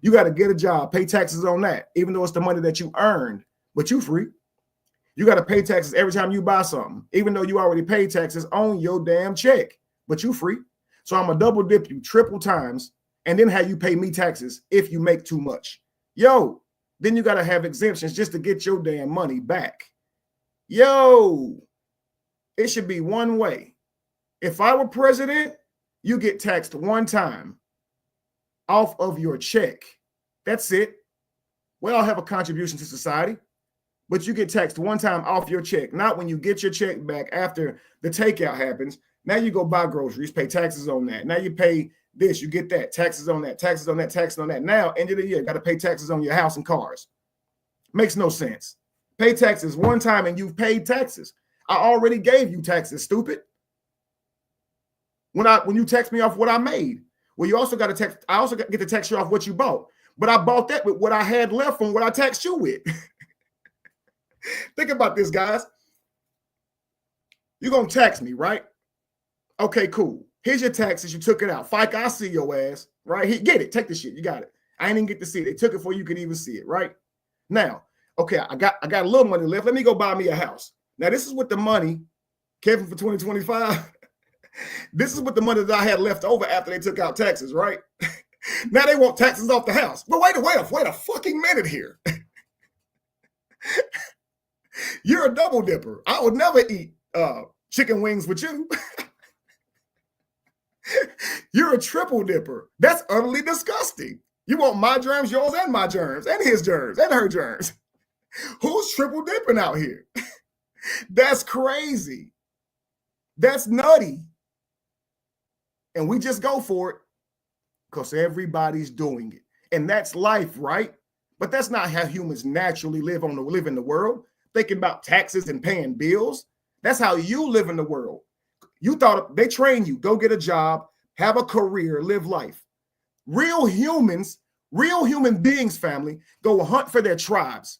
You got to get a job, pay taxes on that, even though it's the money that you earned, but you free. You got to pay taxes every time you buy something, even though you already paid taxes on your damn check, but you free. So I'm going to double dip you triple times and then have you pay me taxes if you make too much. Yo, then you got to have exemptions just to get your damn money back. Yo, it should be one way. If I were president, you get taxed one time off of your check. That's it. We all have a contribution to society, but you get taxed one time off your check, not when you get your check back after the takeout happens. Now you go buy groceries, pay taxes on that. Now you pay this, you get that, taxes on that, taxes on that, taxes on that. Now, end of the year, got to pay taxes on your house and cars. Makes no sense. Pay taxes one time and you've paid taxes. I already gave you taxes, stupid. When you text me off what I made, well, you also got to text. I also get to text you off what you bought, but I bought that with what I had left from what I text you with. Think about this, guys. You're going to tax me, right? Okay, cool. Here's your taxes. You took it out. FICA, I see your ass, right? Get it. Take the shit. You got it. I didn't even get to see it. They took it before you could even see it, right? Now, okay, I got a little money left. Let me go buy me a house. Now, this is with the money, Kevin, for 2025. This is with the money that I had left over after they took out taxes, right? Now they want taxes off the house. But wait a fucking minute here. You're a double dipper. I would never eat chicken wings with you. You're a triple dipper. That's utterly disgusting. You want my germs, yours, and my germs, and his germs, and her germs. Who's triple dipping out here? That's crazy. That's nutty. And we just go for it because everybody's doing it. And that's life, right? But that's not how humans naturally live in the world. Thinking about taxes and paying bills. That's how you live in the world. You thought they train you, go get a job, have a career, live life. Real humans, real human beings, family, go hunt for their tribes,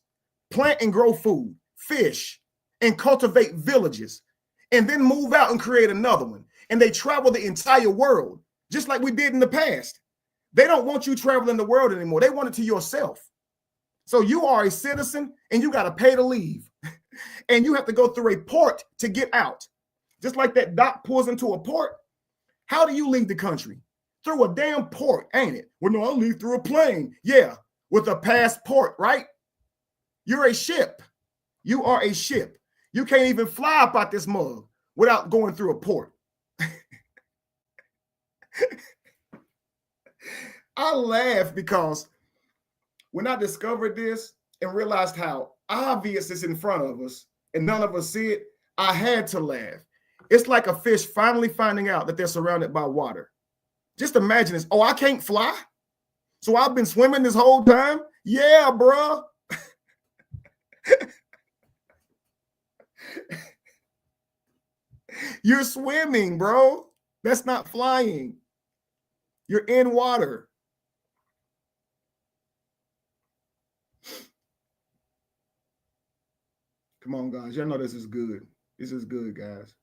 plant and grow food, fish, and cultivate villages, and then move out and create another one. And they travel the entire world, just like we did in the past. They don't want you traveling the world anymore. They want it to yourself. So you are a citizen and you got to pay to leave. And you have to go through a port to get out. Just like that dock pulls into a port. How do you leave the country? Through a damn port, ain't it? Well, no, I'll leave through a plane. Yeah, with a passport, right? You're a ship. You are a ship. You can't even fly up out this mug without going through a port. I laugh because when I discovered this and realized how obvious it's in front of us and none of us see it, I had to laugh. It's like a fish finally finding out that they're surrounded by water. Just imagine this. Oh, I can't fly? So I've been swimming this whole time? Yeah, bro. You're swimming, bro. That's not flying. You're in water. Come on, guys. Y'all know this is good. This is good, guys.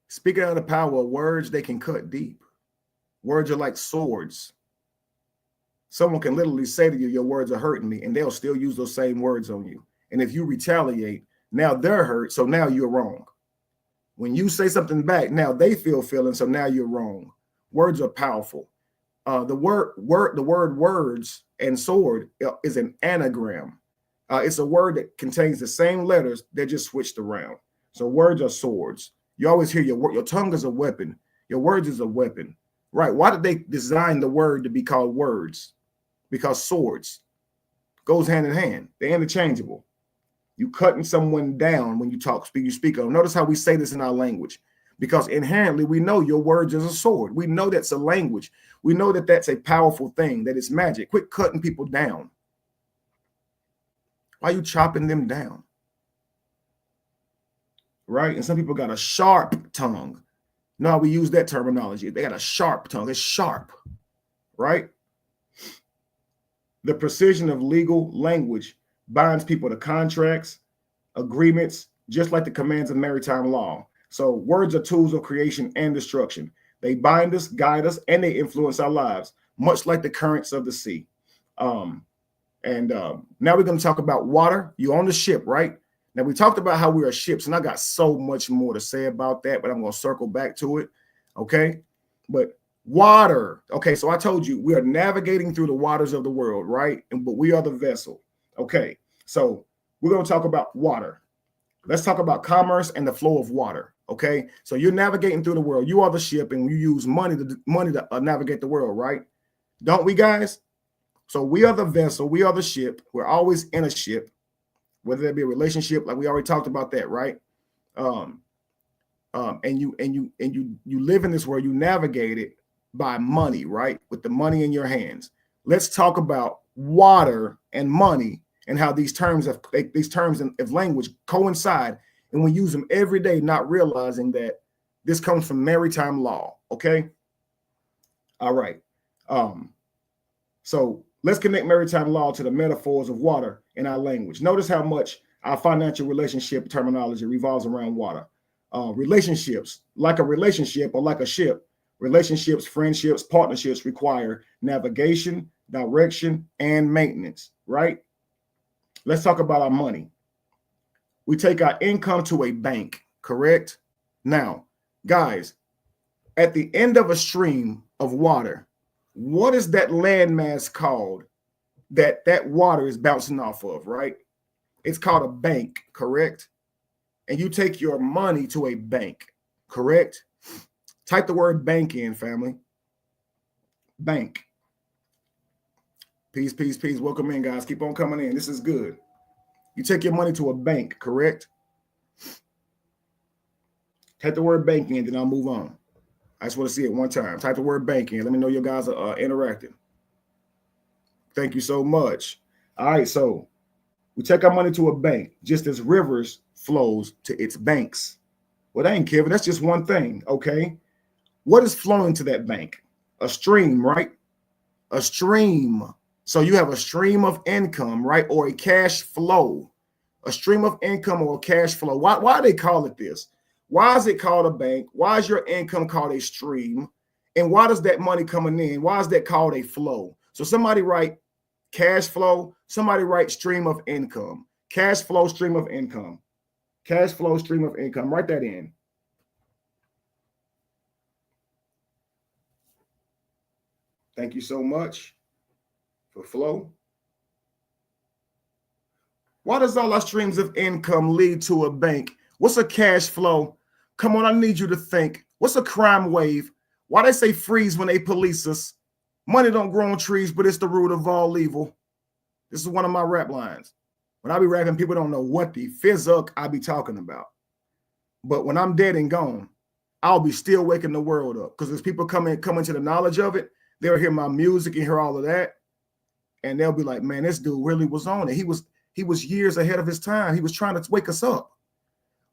Speaking of the power of words, they can cut deep. Words are like swords. Someone can literally say to you, your words are hurting me, and they'll still use those same words on you. And if you retaliate, now they're hurt, so now you're wrong. When you say something back, now they feel feeling, so now you're wrong. Words are powerful. The word words and sword is an anagram. It's a word that contains the same letters, they're just switched around. So words are swords. You always hear your tongue is a weapon. Your words is a weapon, right? Why did they design the word to be called words? Because swords goes hand in hand. They're interchangeable. You cutting someone down when you speak on. Notice how we say this in our language, because inherently we know your words is a sword. We know that's a language. We know that that's a powerful thing, that it's magic. Quit cutting people down. Why are you chopping them down? Right? And some people got a sharp tongue. No, we use that terminology. They got a sharp tongue. It's sharp, right? The precision of legal language binds people to contracts, agreements, just like the commands of maritime law. So words are tools of creation and destruction. They bind us, guide us, and they influence our lives, much like the currents of the sea. Now we're going to talk about water. You're on the ship, right? Now, we talked about how we are ships, and I got so much more to say about that, but I'm going to circle back to it, okay? But water, okay, so I told you we are navigating through the waters of the world, right? But we are the vessel, okay? So we're going to talk about water. Let's talk about commerce and the flow of water, okay? So you're navigating through the world. You are the ship, and you use money to navigate the world, right? Don't we, guys? So we are the vessel. We are the ship. We're always in a ship. Whether that be a relationship, like we already talked about that, right? And you live in this world, you navigate it by money, right? With the money in your hands. Let's talk about water and money and how these terms of language coincide, and we use them every day, not realizing that this comes from maritime law. Okay. All right. So let's connect maritime law to the metaphors of water in our language. Notice how much our financial relationship terminology revolves around water. Relationships, like a relationship or like a ship, relationships, friendships, partnerships require navigation, direction, and maintenance, right? Let's talk about our money. We take our income to a bank, correct? Now, guys, at the end of a stream of water, what is that landmass called that water is bouncing off of, right? It's called a bank, correct? And you take your money to a bank, correct? Type the word bank in, family. Bank. Peace, peace, peace. Welcome in, guys. Keep on coming in. This is good. You take your money to a bank, correct? Type the word bank in, then I'll move on. I just want to see it one time. Type the word bank in. Let me know you guys are interacting. Thank you so much. All right, so we take our money to a bank, just as rivers flows to its banks. Well, that ain't Kevin. That's just one thing, okay? What is flowing to that bank? A stream, right? A stream. So you have a stream of income, right? Or a cash flow. A stream of income or a cash flow. Why do they call it this? Why is it called a bank? Why is your income called a stream? And why does that money coming in? Why is that called a flow? So somebody write cash flow. Somebody write stream of income. Cash flow, stream of income. Cash flow, stream of income. Write that in. Thank you so much for flow. Why does all our streams of income lead to a bank? What's a cash flow? Come on, I need you to think. What's a crime wave? Why they say freeze when they police us? Money don't grow on trees, but it's the root of all evil. This is one of my rap lines. When I be rapping, people don't know what the physic I be talking about. But when I'm dead and gone, I'll be still waking the world up. Because as people come into the knowledge of it, they'll hear my music and hear all of that. And they'll be like, man, this dude really was on it. He was years ahead of his time. He was trying to wake us up.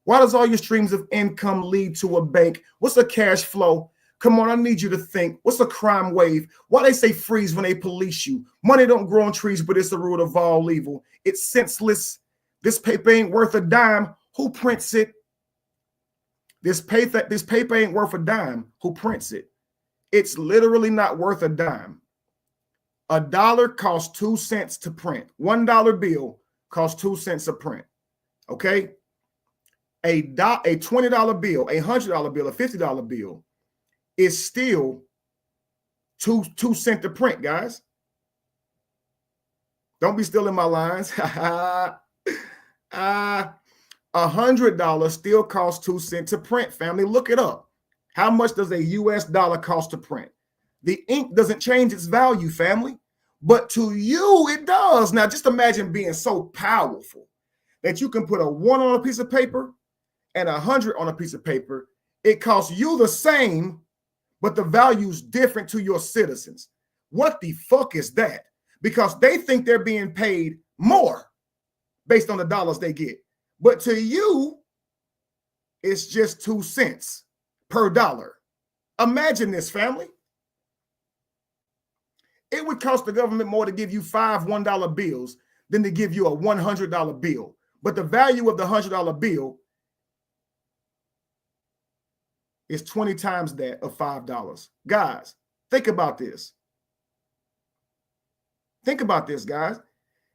Why does all your streams of income lead to a bank? What's a cash flow? Come on, I need you to think. What's a crime wave? Why they say freeze when they police you? Money don't grow on trees, but it's the root of all evil. It's senseless. This paper ain't worth a dime. Who prints it? This paper ain't worth a dime. Who prints it? It's literally not worth a dime. $1 costs 2 cents to print. $1 bill costs 2 cents to print. Okay? A $20 bill, a $100 bill, a $50 bill is still 2 cents to print, guys. Don't be stealing my lines. $100 still costs 2 cents to print, family. Look it up. How much does a US dollar cost to print? The ink doesn't change its value, family, but to you it does. Now, just imagine being so powerful that you can put a 1 on a piece of paper and 100 on a piece of paper. It costs you the same, but the value's different to your citizens. What the fuck is that? Because they think they're being paid more based on the dollars they get. But to you, it's just 2 cents per dollar. Imagine this, family. It would cost the government more to give you 5 $1 bills than to give you a $100 bill. But the value of the $100 bill is 20 times that of $5. Guys, think about this. Think about this, guys.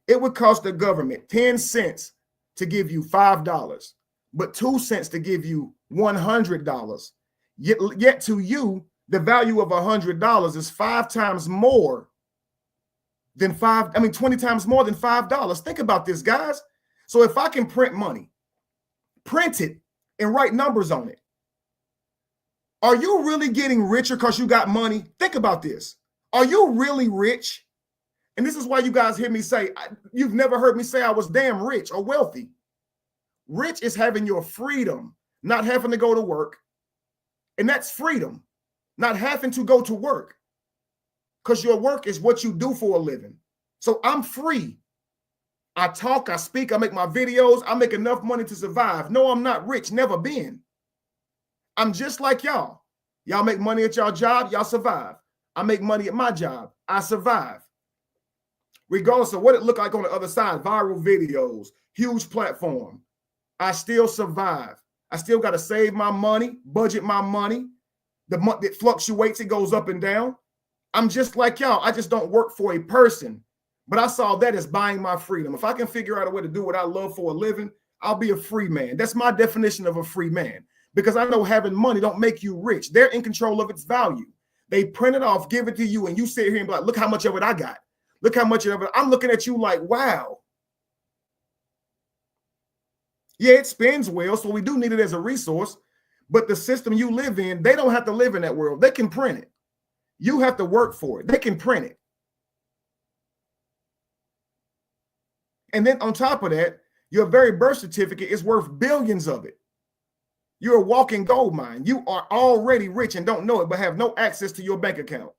It would cost the government 10 cents to give you $5, but 2 cents to give you $100. Yet to you, the value of $100 is 5 times more than 20 times more than $5. Think about this, guys. So if I can print money, print it and write numbers on it, are you really getting richer because you got money? Think about this. Are you really rich? And this is why you guys hear me say, you've never heard me say I was damn rich or wealthy. Rich is having your freedom, not having to go to work. And that's freedom, not having to go to work, because your work is what you do for a living. So I'm free. I talk, I speak, I make my videos. I make enough money to survive. No, I'm not rich, never been. I'm just like y'all. Y'all make money at y'all job, y'all survive. I make money at my job, I survive. regardless of what it looked like on the other side, viral videos, huge platform, I still survive. I still got to save my money, budget my money. The month that fluctuates, it goes up and down. I'm just like y'all. I just don't work for a person. But I saw that as buying my freedom. If I can figure out a way to do what I love for a living, I'll be a free man. That's my definition of a free man. Because I know having money don't make you rich. They're in control of its value. They print it off, give it to you, and you sit here and be like, look how much of it I got. Look how much of it. I'm looking at you like, wow. Yeah, it spends well, so we do need it as a resource. But the system you live in, they don't have to live in that world. They can print it. You have to work for it. They can print it. And then on top of that, your very birth certificate is worth billions of it. You're a walking gold mine. You are already rich and don't know it, but have no access to your bank account.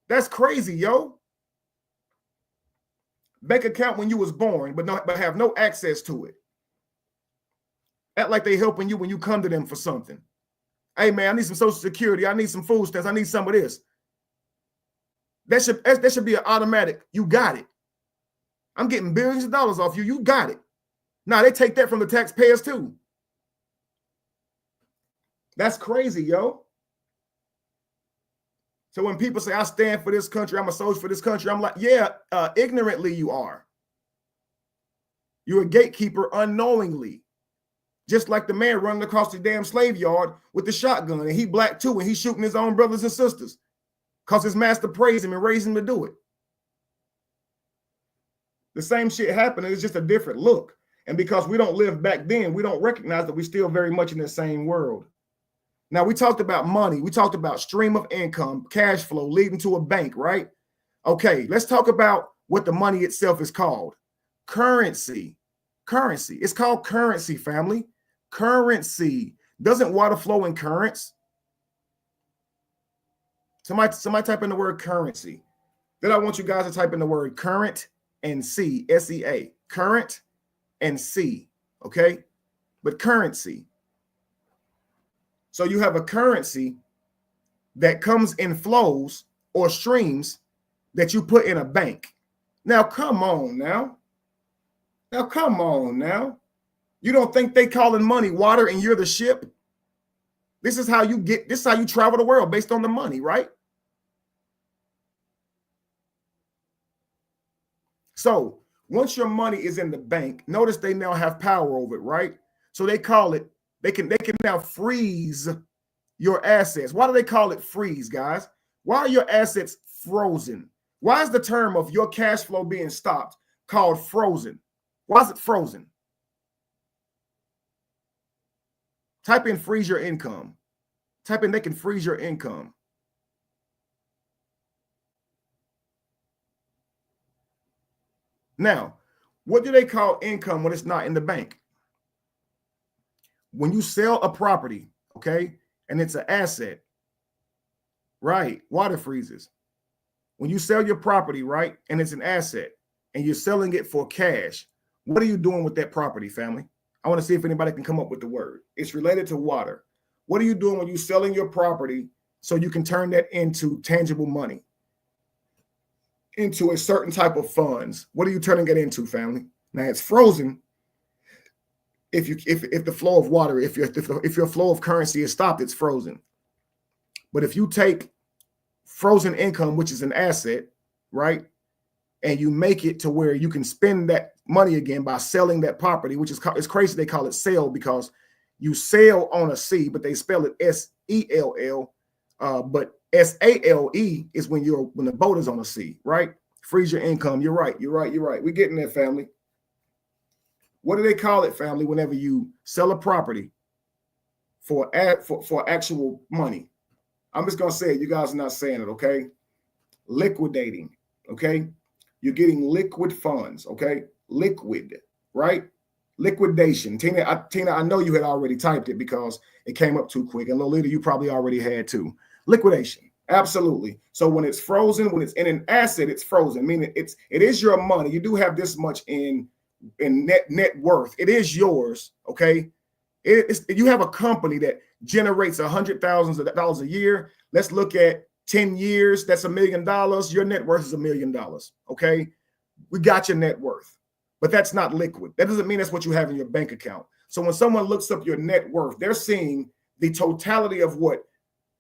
That's crazy, yo. Bank account when you was born, but have no access to it. Act like they helping you when you come to them for something. Hey, man, I need some Social Security. I need some food stamps. I need some of this. That should be an automatic. You got it. I'm getting billions of dollars off you. You got it. Now, they take that from the taxpayers, too. That's crazy, yo. So when people say, I stand for this country, I'm a soldier for this country, I'm like, yeah, ignorantly you are. You're a gatekeeper unknowingly. Just like the man running across the damn slave yard with the shotgun, and he black too, and he's shooting his own brothers and sisters because his master praised him and raised him to do it. The same shit happened. It's just a different look. And because we don't live back then, we don't recognize that we're still very much in the same world. Now, we talked about money. We talked about stream of income, cash flow leading to a bank, right? Okay, let's talk about what the money itself is called. Currency. Currency. It's called currency, family. Currency. Doesn't water flow in currents? Somebody type in the word currency. Then I want you guys to type in the word current and C, S-E-A. Current and C, okay? But currency. So you have a currency that comes in flows or streams that you put in a bank. Now, come on now. Now, come on now. You don't think they calling money water and you're the ship? This is how you travel the world based on the money, right? So once your money is in the bank, notice they now have power over it, right? So they call it, they can now freeze your assets. Why do they call it freeze, guys? Why are your assets frozen? Why is the term of your cash flow being stopped called frozen? Why is it frozen? Type in freeze your income. Type in they can freeze your income. Now, what do they call income when it's not in the bank? When you sell a property, okay, and it's an asset, right? Water freezes. When you sell your property, right, and it's an asset, and you're selling it for cash, what are you doing with that property, family? I want to see if anybody can come up with the word. It's related to water. What are you doing when you're selling your property so you can turn that into tangible money, into a certain type of funds? What are you turning it into, family? Now it's frozen. If the flow of water, if your flow of currency is stopped, it's frozen. But if you take frozen income, which is an asset, right, and you make it to where you can spend that money again by selling that property, which is it's crazy they call it sale because you sail on a C, but they spell it S-E-L-L, but S-A-L-E is when the boat is on a sea, right? Freeze your income. You're right. We're getting there, family. What do they call it, family, whenever you sell a property for actual money? I'm just going to say it. You guys are not saying it, okay? Liquidating, okay? You're getting liquid funds, okay? Liquid, right? Liquidation. Tina, I know you had already typed it because it came up too quick. And Lolita, you probably already had too. Liquidation. Absolutely. So when it's frozen, when it's in an asset, it's frozen, meaning it is your money. You do have this much in net worth. It is yours, okay? You have a company that generates $100,000 a year. Let's look at 10 years. That's $1 million. Your net worth is $1 million, okay? We got your net worth, but that's not liquid. That doesn't mean that's what you have in your bank account. So when someone looks up your net worth, they're seeing the totality of what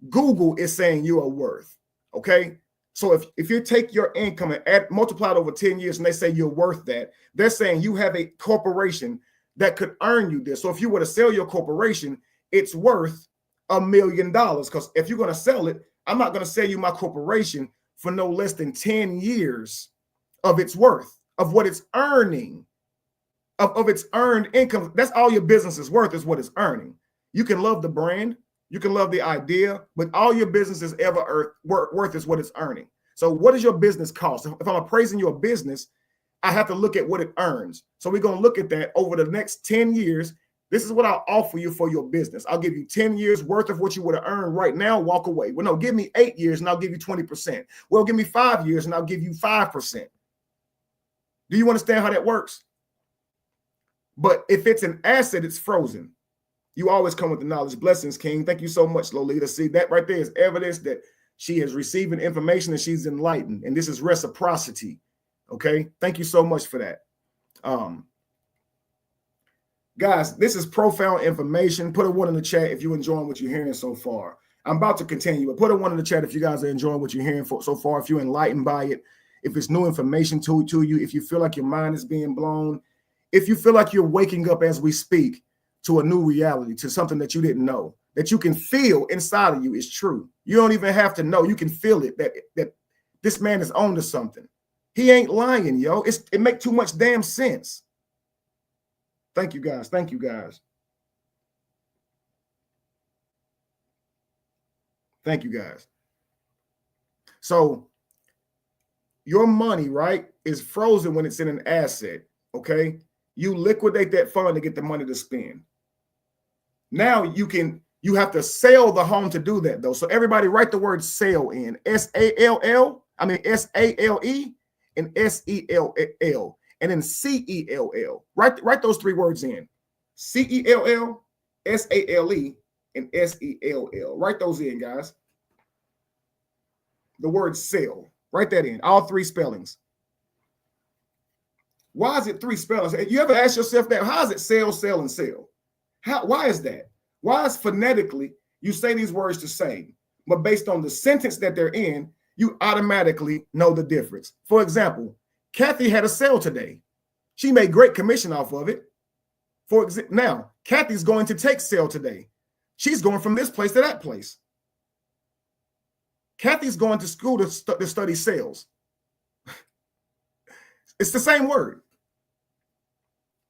Google is saying you are worth. Okay. So if you take your income and multiply it over 10 years and they say you're worth that, they're saying you have a corporation that could earn you this. So if you were to sell your corporation, it's worth $1 million. Because if you're going to sell it, I'm not going to sell you my corporation for no less than 10 years of its worth, of what it's earning, of its earned income. That's all your business is worth, is what it's earning. You can love the brand, you can love the idea, but all your business is ever worth is what it's earning. So what does your business cost? If I'm appraising your business, I have to look at what it earns. So we're going to look at that over the next 10 years. This is what I'll offer you for your business. I'll give you 10 years worth of what you would have earned right now, walk away. Well, no, give me 8 years and I'll give you 20%. Well, give me 5 years and I'll give you 5%. Do you understand how that works? But if it's an asset, it's frozen. You always come with the knowledge. Blessings, King. Thank you so much, Lolita. See, that right there is evidence that she is receiving information and she's enlightened. And this is reciprocity. Okay. Thank you so much for that. Guys, this is profound information. Put a 1 in the chat if you're enjoying what you're hearing so far. I'm about to continue, but put a 1 in the chat if you guys are enjoying what you're hearing so far, if you're enlightened by it, if it's new information to you, if you feel like your mind is being blown, if you feel like you're waking up as we speak to a new reality, to something that you didn't know, that you can feel inside of you is true. You don't even have to know. You can feel it, that this man is on to something. He ain't lying, yo. It makes too much damn sense. Thank you, guys. Thank you, guys. Thank you, guys. So your money, right, is frozen when it's in an asset, okay? You liquidate that fund to get the money to spend. Now you have to sell the home to do that, though. So everybody write the word sell in. S-A-L-L, S-A-L-E and S-E-L-L. And then C-E-L-L. Write those 3 words in. C-E-L-L, S-A-L-E, and S-E-L-L. Write those in, guys. The word sell. Write that in. All 3 spellings. Why is it 3 spellings? You ever ask yourself that? How is it sell, sell, and sell? Why is that? Why is phonetically you say these words the same, but based on the sentence that they're in, you automatically know the difference? For example, Kathy had a sale today. She made great commission off of it. Now, Kathy's going to take sale today. She's going from this place to that place. Kathy's going to school to study sales. It's the same word,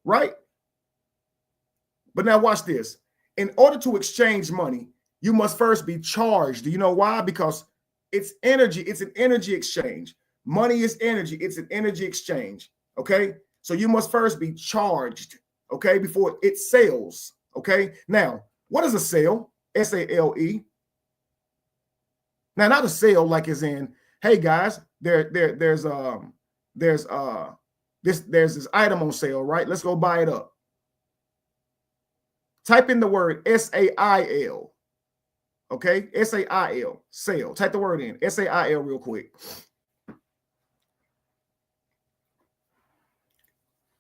right? But now watch this. In order to exchange money, you must first be charged. Do you know why? Because it's energy. It's an energy exchange. Money is energy. It's an energy exchange. Okay. So you must first be charged. Okay. Before it sells. Okay. Now, what is a sale? S-A-L-E. Now, not a sale like as in, hey guys, there's this item on sale, right? Let's go buy it up. Type in the word S-A-I-L. Okay. S-A-I-L. Sale. Type the word in. S-A-I-L real quick.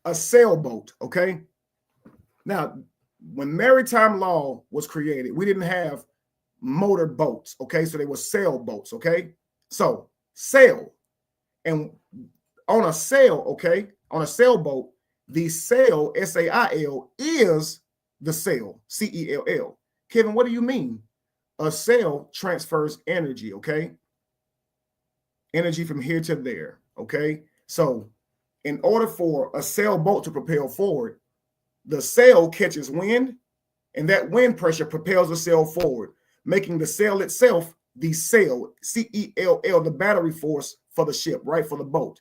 A sailboat, okay? Now, when maritime law was created, we didn't have motor boats, okay? So they were sailboats, okay? So, sail. And on a sail, okay, on a sailboat, the sail, S-A-I-L, is the sail, C-E-L-L. Kevin, what do you mean? A sail transfers energy, okay? Energy from here to there, okay? So, in order for a sailboat to propel forward, the sail catches wind, and that wind pressure propels the sail forward, making the sail itself the sail, C-E-L-L, the battery force for the ship, right, for the boat.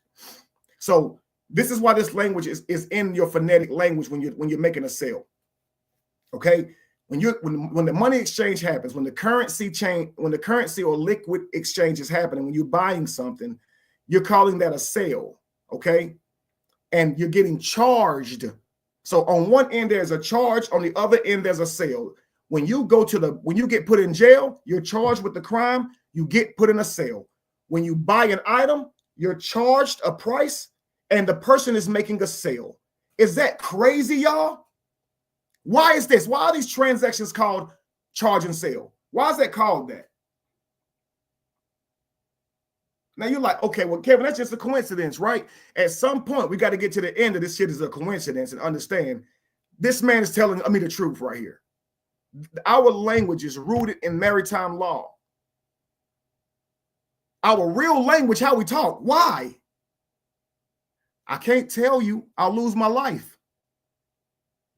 So this is why this language is in your phonetic language when you're making a sail. Okay, when the money exchange happens, when the currency or liquid exchange is happening, when you're buying something, you're calling that a sale. Okay. And you're getting charged. So on one end, there's a charge. On the other end, there's a sale. When you get put in jail, you're charged with the crime. You get put in a sale. When you buy an item, you're charged a price. and the person is making a sale. Is that crazy, y'all? Why is this? Why are these transactions called charge and sale? Why is that called that? Now you're like, okay, well, Kevin, that's just a coincidence, right? At some point, we got to get to the end of this shit as a coincidence and understand this man is telling me the truth right here. Our language is rooted in maritime law. Our real language, how we talk. Why? I can't tell you. I'll lose my life.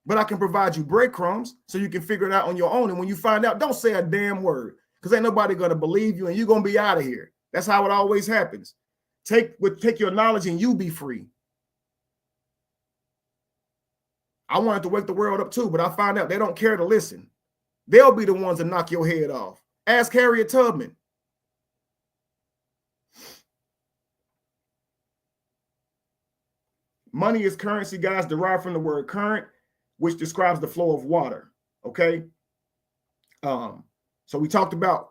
But I can provide you breadcrumbs so you can figure it out on your own. And when you find out, don't say a damn word, because ain't nobody going to believe you and you're going to be out of here. That's how it always happens. Take your knowledge and you be free. I wanted to wake the world up too, but I found out they don't care to listen. They'll be the ones that knock your head off. Ask Harriet Tubman. Money is currency, guys, derived from the word current, which describes the flow of water. Okay. So we talked about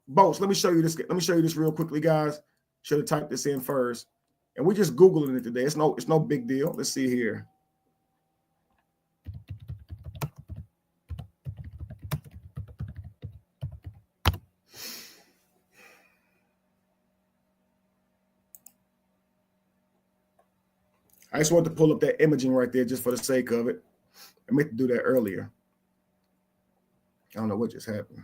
boats. Let me show you this. Let me show you this real quickly, guys. Should have typed this in first. And we're just Googling it today. It's no big deal. Let's see here. I just wanted to pull up that imaging right there just for the sake of it. I meant to do that earlier. I don't know what just happened.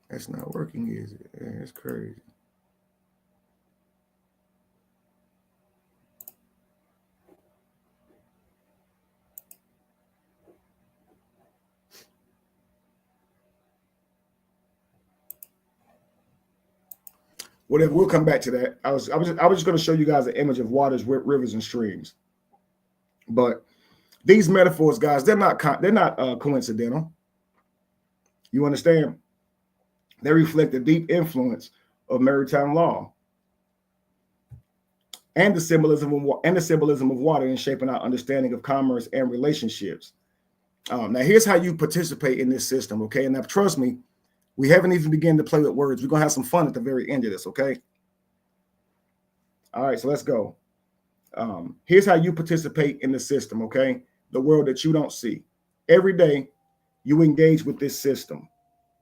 That's not working, is it? That's crazy. Whatever, we'll come back to that. I was just going to show you guys an image of waters, rivers, and streams. But these metaphors, guys, they're not coincidental. You understand? They reflect the deep influence of maritime law and the symbolism of water in shaping our understanding of commerce and relationships. Now, here's how you participate in this system, okay? And now, trust me, we haven't even begun to play with words. We're going to have some fun at the very end of this, okay? All right, so let's go. Here's how you participate in the system, okay? The world that you don't see. Every day, you engage with this system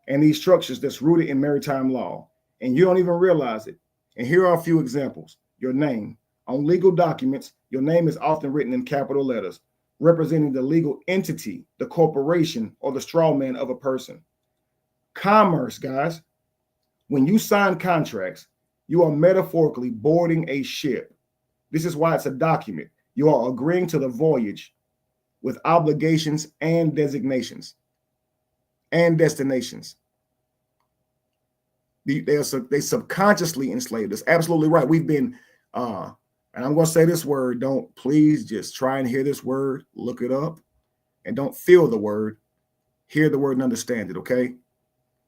and these structures that's rooted in maritime law, and you don't even realize it. And here are a few examples. Your name. On legal documents, your name is often written in capital letters, representing the legal entity, the corporation, or the straw man of a person. Commerce, guys. When you sign contracts, you are metaphorically boarding a ship. This is why it's a document. You are agreeing to the voyage with obligations and designations and destinations. They subconsciously enslaved us. Absolutely right. We've been, and I'm going to say this word. Don't please just try and hear this word. Look it up, and don't feel the word. Hear the word and understand it. Okay.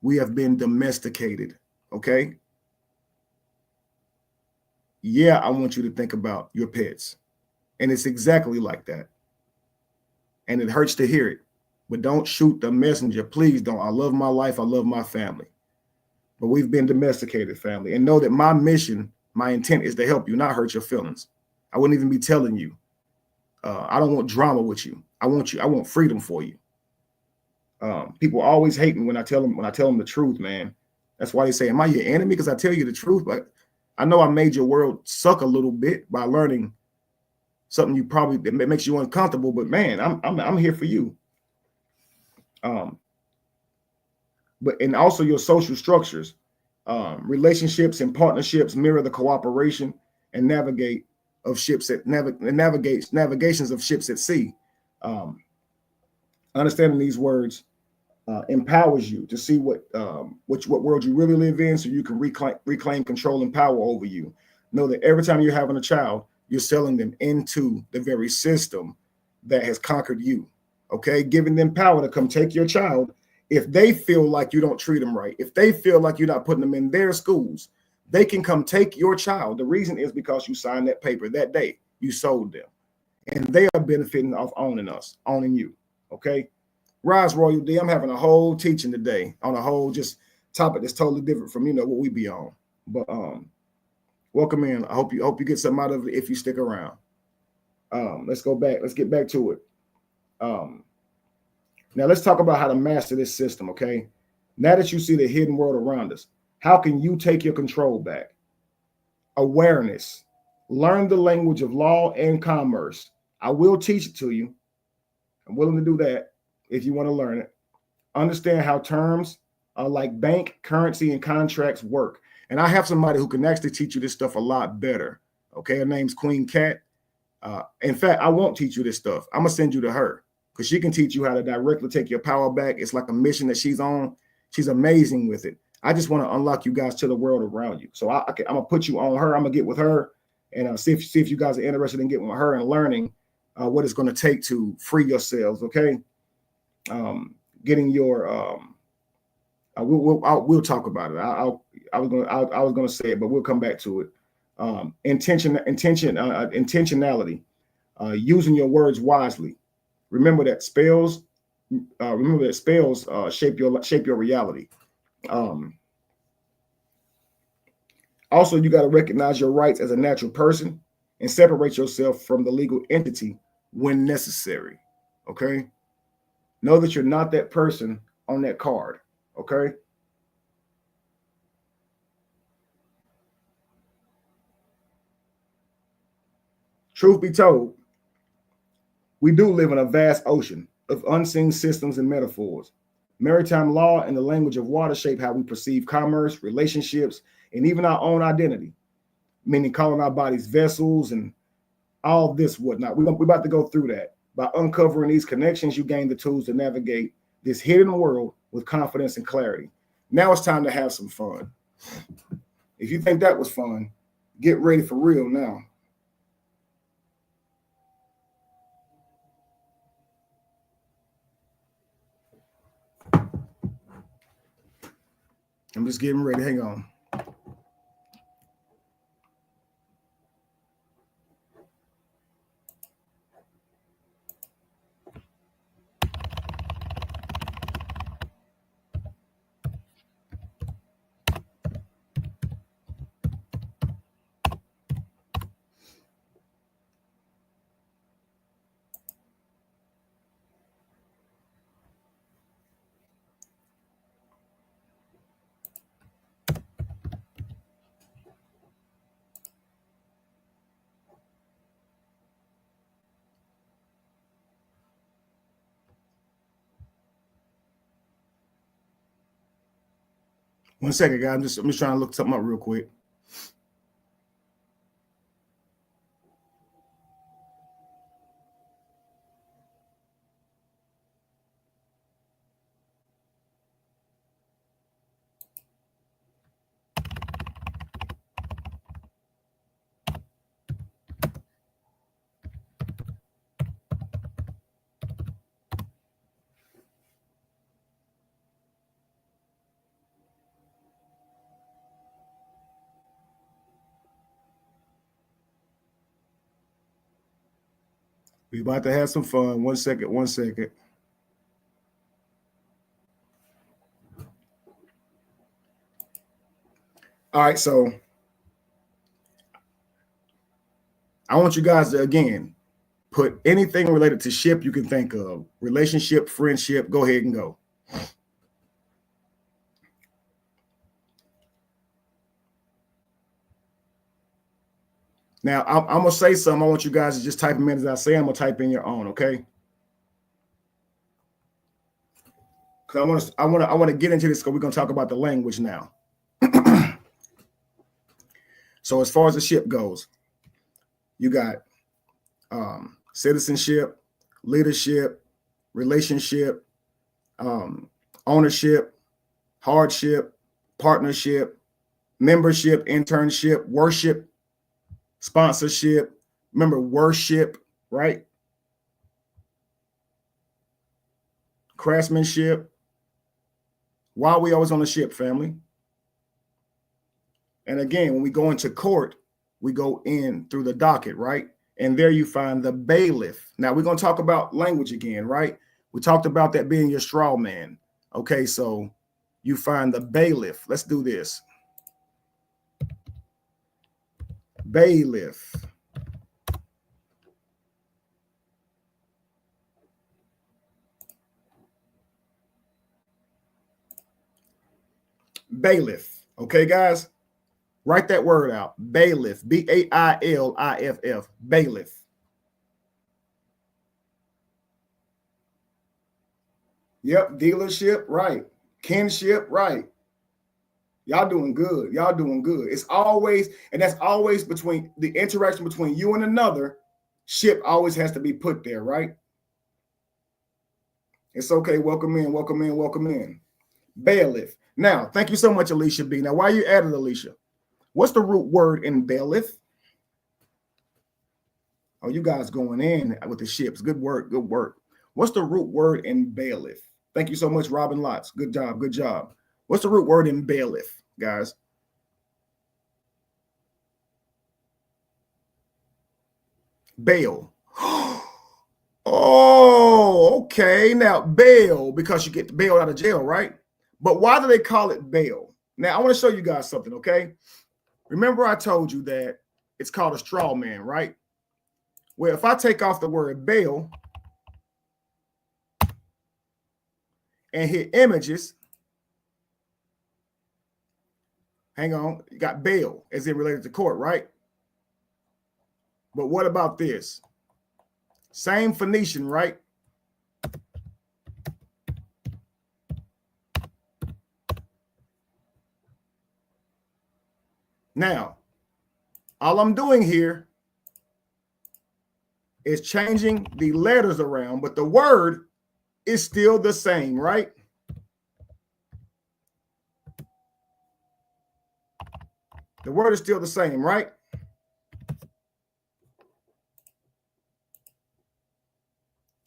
We have been domesticated. Okay. Yeah, I want you to think about your pets, and it's exactly like that. And it hurts to hear it, but don't shoot the messenger. Please don't. I love my life. I love my family. But we've been domesticated, family. And know that my mission, my intent is to help you, not hurt your feelings. I wouldn't even be telling you. I don't want drama with you. I want freedom for you. People always hate me when I tell them the truth, man. That's why they say, am I your enemy? Because I tell you the truth. But I know I made your world suck a little bit by learning something that makes you uncomfortable. But man, I'm here for you. But and also your social structures, relationships and partnerships mirror the cooperation and navigations of ships at sea. Understanding these words empowers you to see what world you really live in, so you can reclaim control and power over you. Know that every time you're having a child, you're selling them into the very system that has conquered you. Okay, giving them power to come take your child. If they feel like you don't treat them right, if they feel like you're not putting them in their schools, they can come take your child. The reason is because you signed that paper that day. You sold them, and they are benefiting off owning you. Okay. Rise Royal D, I'm having a whole teaching today on a whole just topic that's totally different from, what we be on. But welcome in. I hope you get something out of it if you stick around. Let's go back. Let's get back to it. Now let's talk about how to master this system, okay? Now that you see the hidden world around us, how can you take your control back? Awareness. Learn the language of law and commerce. I will teach it to you. I'm willing to do that if you want to learn it. Understand how terms like bank, currency, and contracts work. And I have somebody who can actually teach you this stuff a lot better. Okay, her name's Queen Cat. In fact, I won't teach you this stuff. I'm gonna send you to her because she can teach you how to directly take your power back. It's like a mission that she's on. She's amazing with it. I just want to unlock you guys to the world around you. So I'm gonna put you on her. I'm gonna get with her and see if you guys are interested in getting with her and learning what it's going to take to free yourselves. Okay, getting your we'll talk about it. I was gonna say it, but we'll come back to it. Intentionality, using your words wisely. Remember that spells shape your reality. Also, you got to recognize your rights as a natural person and separate yourself from the legal entity when necessary. Okay. Know that you're not that person on that card. Okay. Truth be told, we do live in a vast ocean of unseen systems and metaphors. Maritime law and the language of water shape how we perceive commerce, relationships, and even our own identity, meaning calling our bodies vessels and all this whatnot. We're about to go through that. By uncovering these connections, you gain the tools to navigate this hidden world with confidence and clarity. Now it's time to have some fun. If you think that was fun, get ready for real now. I'm just getting ready. Hang on. One second, guys. I'm just trying to look something up real quick. We about to have some fun. One second. All right, so I want you guys to, again, put anything related to ship you can think of. Relationship, friendship, go ahead and go. Now, I'm going to say something. I want you guys to just type them in as I say. I'm going to type in your own, okay? Because I want to get into this because we're going to talk about the language now. So as far as the ship goes, you got citizenship, leadership, relationship, ownership, hardship, partnership, membership, internship, worship, sponsorship. Remember, worship, right? Craftsmanship. Why are we always on the ship, family? And again, when we go into court, we go in through the docket, right? And there you find the bailiff. Now we're going to talk about language again, right? We talked about that being your straw man. Okay, so you find the bailiff. Let's do this. Bailiff. Bailiff. Okay, guys? Write that word out. Bailiff. B-A-I-L-I-F-F. Bailiff. Yep. Dealership. Right. Kinship. Right. Y'all doing good. Y'all doing good. It's always, and that's always between the interaction between you and another ship always has to be put there, right? It's okay. Welcome in, welcome in, welcome in. Bailiff. Now, thank you so much, Alicia B. Now, why you added Alicia? What's the root word in bailiff? Oh, you guys going in with the ships. Good work, good work. What's the root word in bailiff? Thank you so much, Robin Lotz. Good job, good job. What's the root word in bailiff, guys? Bail. Oh, okay. Now, bail, because you get bailed out of jail, right? But why do they call it bail? Now, I want to show you guys something, okay? Remember I told you that it's called a straw man, right? Well, if I take off the word bail and hit images, hang on, you got bail as it related to court, right? But what about this? Same Phoenician, right? Now, all I'm doing here is changing the letters around, but the word is still the same, right? The word is still the same, right?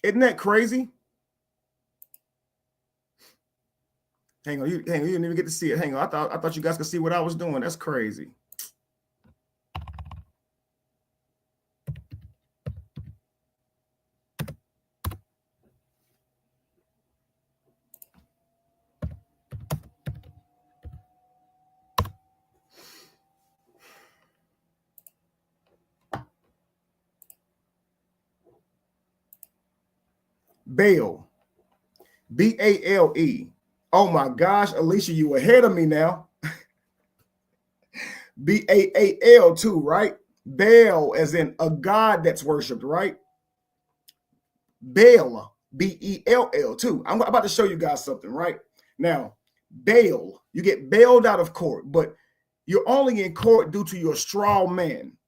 Isn't that crazy? Hang on, you didn't even get to see it. Hang on, I thought you guys could see what I was doing. That's crazy. Bail. B-A-L-E. Oh my gosh, Alicia, you ahead of me now. B-A-A-L too, right? Baal, as in a god that's worshipped, right? Baal, B-E-L-L too. I'm about to show you guys something, right? Now, bail, you get bailed out of court, but you're only in court due to your straw man.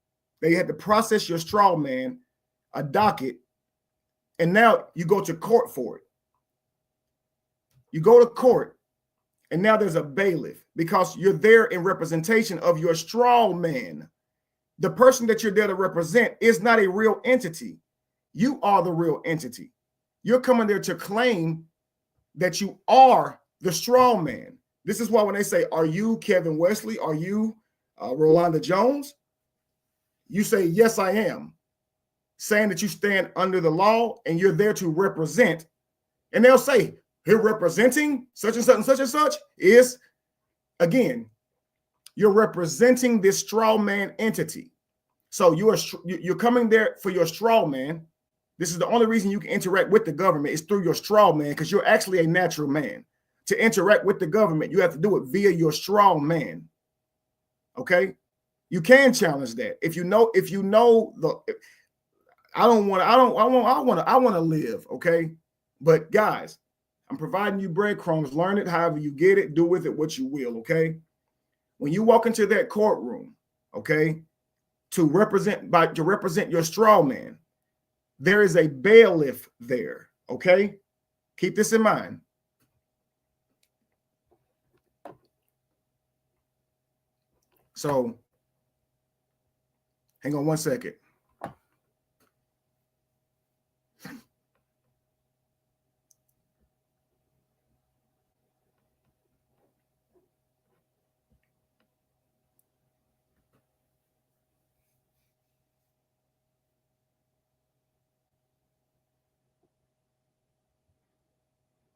They had to process your straw man, a docket, and now you go to court for it. You go to court, and now there's a bailiff because you're there in representation of your straw man. The person that you're there to represent is not a real entity. You are the real entity. You're coming there to claim that you are the straw man. This is why when they say, are you Kevin Wesley? Are you Rolanda Jones? You say, yes, I am. Saying that you stand under the law and you're there to represent. And they'll say, here representing such and such and such and such is, again, you're representing this straw man entity. So you're coming there for your straw man. This is the only reason you can interact with the government is through your straw man, because you're actually a natural man. To interact with the government, you have to do it via your straw man. Okay, you can challenge that if you know the. I want to live. Okay, but guys, I'm providing you breadcrumbs. Learn it however you get it. Do with it what you will. Okay, when you walk into that courtroom, okay, to represent your straw man, there is a bailiff there. Okay, keep this in mind. So, hang on one second.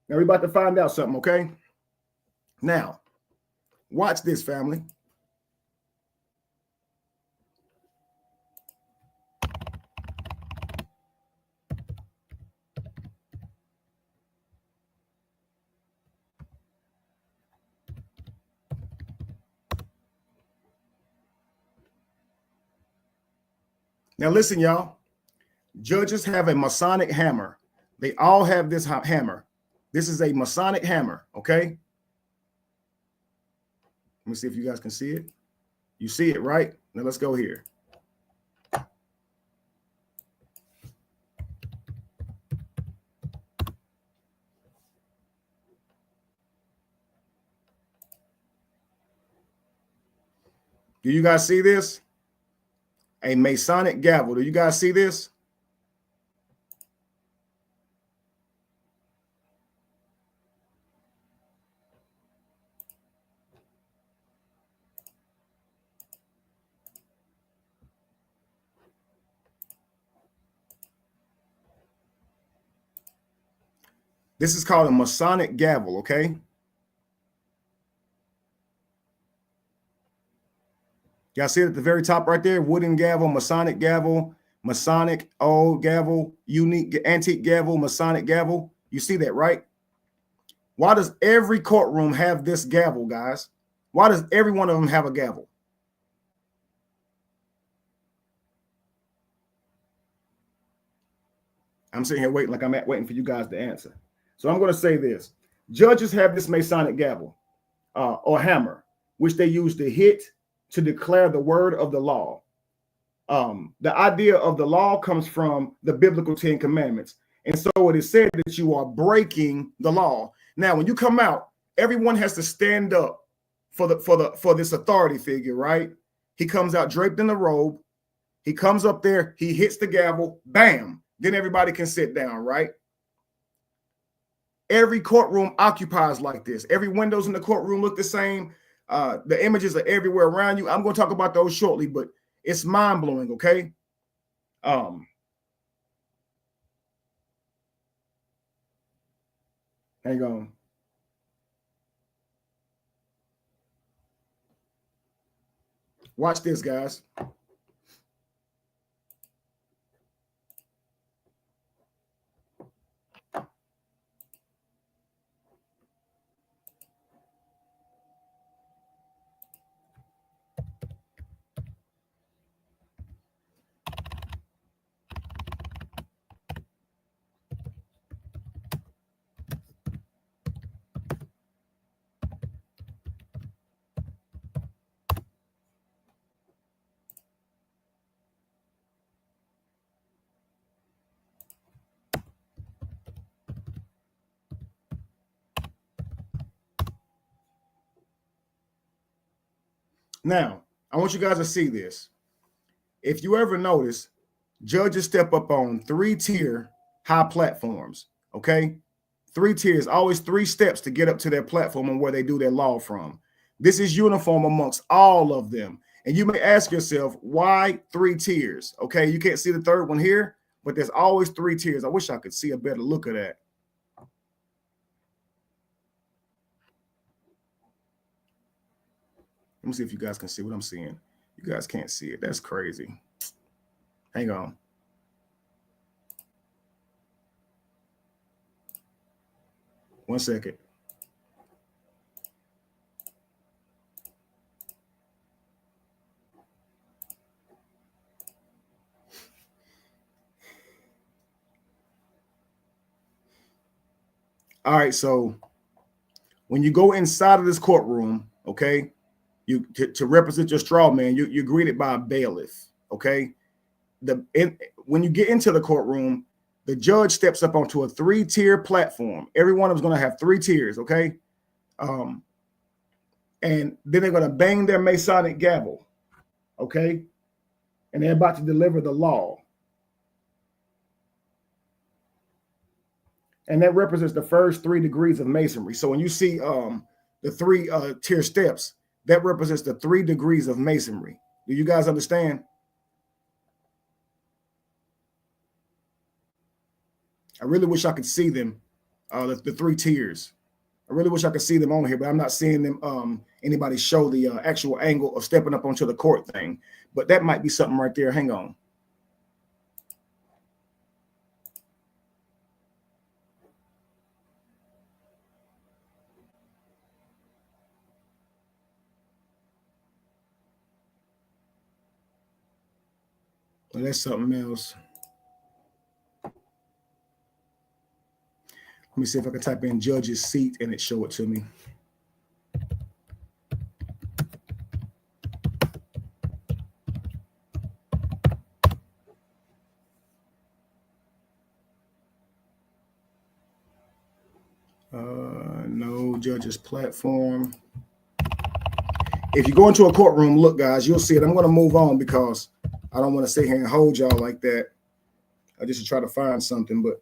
Now we're about to find out something, okay? Now, watch this, family. Now, listen, y'all. Judges have a Masonic hammer. They all have this hammer. This is a Masonic hammer, okay? Let me see if you guys can see it. You see it, right? Now let's go here. Do you guys see this? A Masonic gavel. Do you guys see this? This is called a Masonic gavel, okay? Y'all see it at the very top right there? Wooden gavel, Masonic gavel, Masonic old gavel, unique antique gavel, Masonic gavel. You see that, right? Why does every courtroom have this gavel, guys? Why does every one of them have a gavel? I'm sitting here waiting like I'm waiting for you guys to answer. So I'm going to say this. Judges have this Masonic gavel or hammer, which they use to hit to declare the word of the law. The idea of the law comes from the biblical 10 commandments. And so it is said that you are breaking the law. Now, when you come out, everyone has to stand up for this authority figure, right? He comes out draped in the robe. He comes up there, he hits the gavel, bam. Then everybody can sit down, right? Every courtroom occupies like this. Every windows in the courtroom look the same. The images are everywhere around you. I'm going to talk about those shortly, but it's mind-blowing, okay? Hang on. Watch this, guys. Now, I want you guys to see this. If you ever notice, judges step up on 3-tier high platforms, okay? 3 tiers, always 3 steps to get up to their platform and where they do their law from. This is uniform amongst all of them. And you may ask yourself, why 3 tiers? Okay, you can't see the third one here, but there's always 3 tiers. I wish I could see a better look at that. Let me see if you guys can see what I'm seeing. You guys can't see it. That's crazy. Hang on. One second. All right, so when you go inside of this courtroom, okay, you to represent your straw man, you're greeted by a bailiff, okay? When you get into the courtroom, the judge steps up onto a 3-tier platform. Every one of them is going to have 3 tiers, okay? And then they're going to bang their Masonic gavel, okay? And they're about to deliver the law. And that represents the first 3 degrees of masonry. So when you see the 3 tier steps, that represents the 3 degrees of masonry. Do you guys understand? I really wish I could see them, the 3 tiers. I really wish I could see them on here, but I'm not seeing them. Anybody show the actual angle of stepping up onto the court thing. But that might be something right there. Hang on. Well, that's something else. Let me see if I can type in judge's seat and it show it to me. No, judge's platform. If you go into a courtroom, look, guys, you'll see it. I'm going to move on because I don't want to sit here and hold y'all like that. I just try to find something, but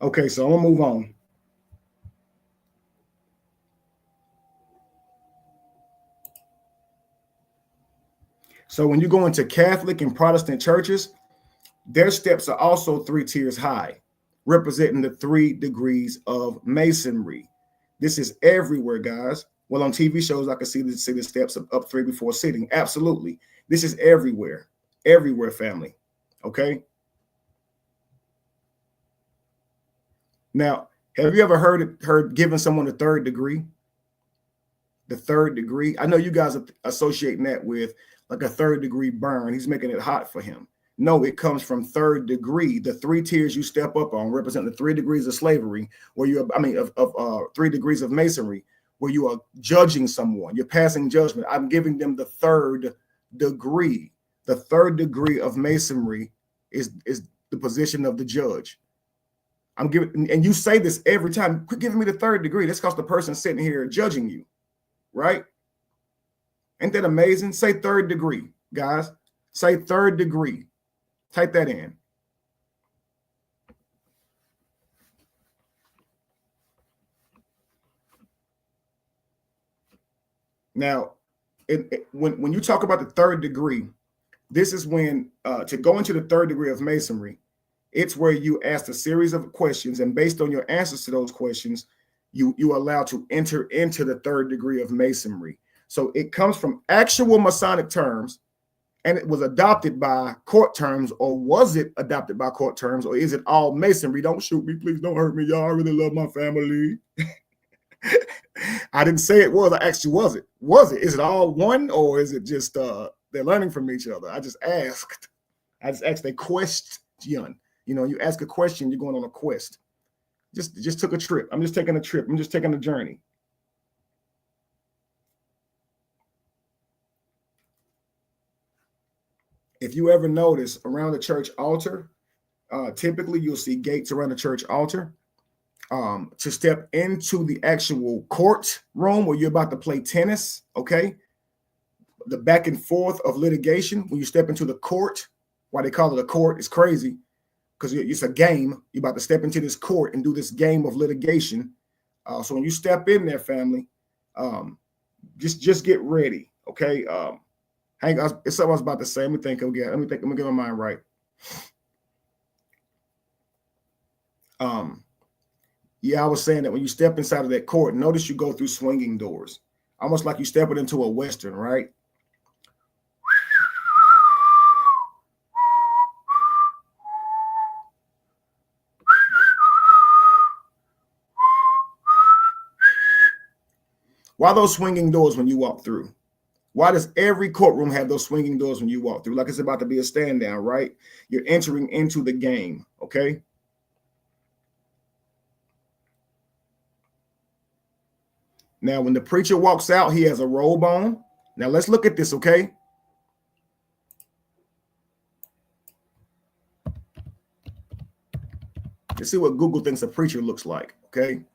okay, so I'm gonna move on. So when you go into Catholic and Protestant churches, their steps are also 3 tiers high, representing the 3 degrees of Masonry. This is everywhere, guys. Well, on TV shows, I can see the steps up 3 before sitting. Absolutely. This is everywhere, family. Okay. Now, have you ever heard giving someone a 3rd degree? The 3rd degree. I know you guys are associating that with like a 3rd degree burn. He's making it hot for him. No, it comes from 3rd degree. The 3 tiers you step up on represent the 3 degrees of slavery, where you, of 3 degrees of masonry, where you are judging someone. You're passing judgment. I'm giving them the 3rd degree. The 3rd degree of masonry is the position of the judge. I'm giving, and you say this every time. Quit giving me the 3rd degree. That's because the person sitting here judging you, right? Ain't that amazing? Say 3rd degree, guys. Say 3rd degree. Type that in. Now, when you talk about the 3rd degree, this is when to go into the 3rd degree of masonry, it's where you ask a series of questions, and based on your answers to those questions, you are allowed to enter into the 3rd degree of masonry. So it comes from actual Masonic terms, and it was adopted by court terms, or was it adopted by court terms, or is it all masonry? Don't shoot me, please. Don't hurt me, y'all. I really love my family. I didn't say it was. I asked you, was it? Was it? Is it all one, or is it just they're learning from each other? I just asked. I just asked a question. You know, you ask a question, you're going on a quest. Just took a trip. I'm just taking a trip. I'm just taking a journey. If you ever notice around the church altar, typically you'll see gates around the church altar. To step into the actual court room where you're about to play tennis, okay? The back and forth of litigation, when you step into the court, why they call it a court is crazy, because it's a game. You're about to step into this court and do this game of litigation. So when you step in there, family, just get ready, okay? Hang on, it's something I was about to say. Let me think. Let me get my mind right. Yeah, I was saying that when you step inside of that court, notice you go through swinging doors, almost like you stepping into a Western, right? Why those swinging doors when you walk through? Why does every courtroom have those swinging doors when you walk through? Like it's about to be a stand down, right? You're entering into the game, okay? Now, when the preacher walks out, he has a robe on. Now, let's look at this, okay? Let's see what Google thinks a preacher looks like, okay?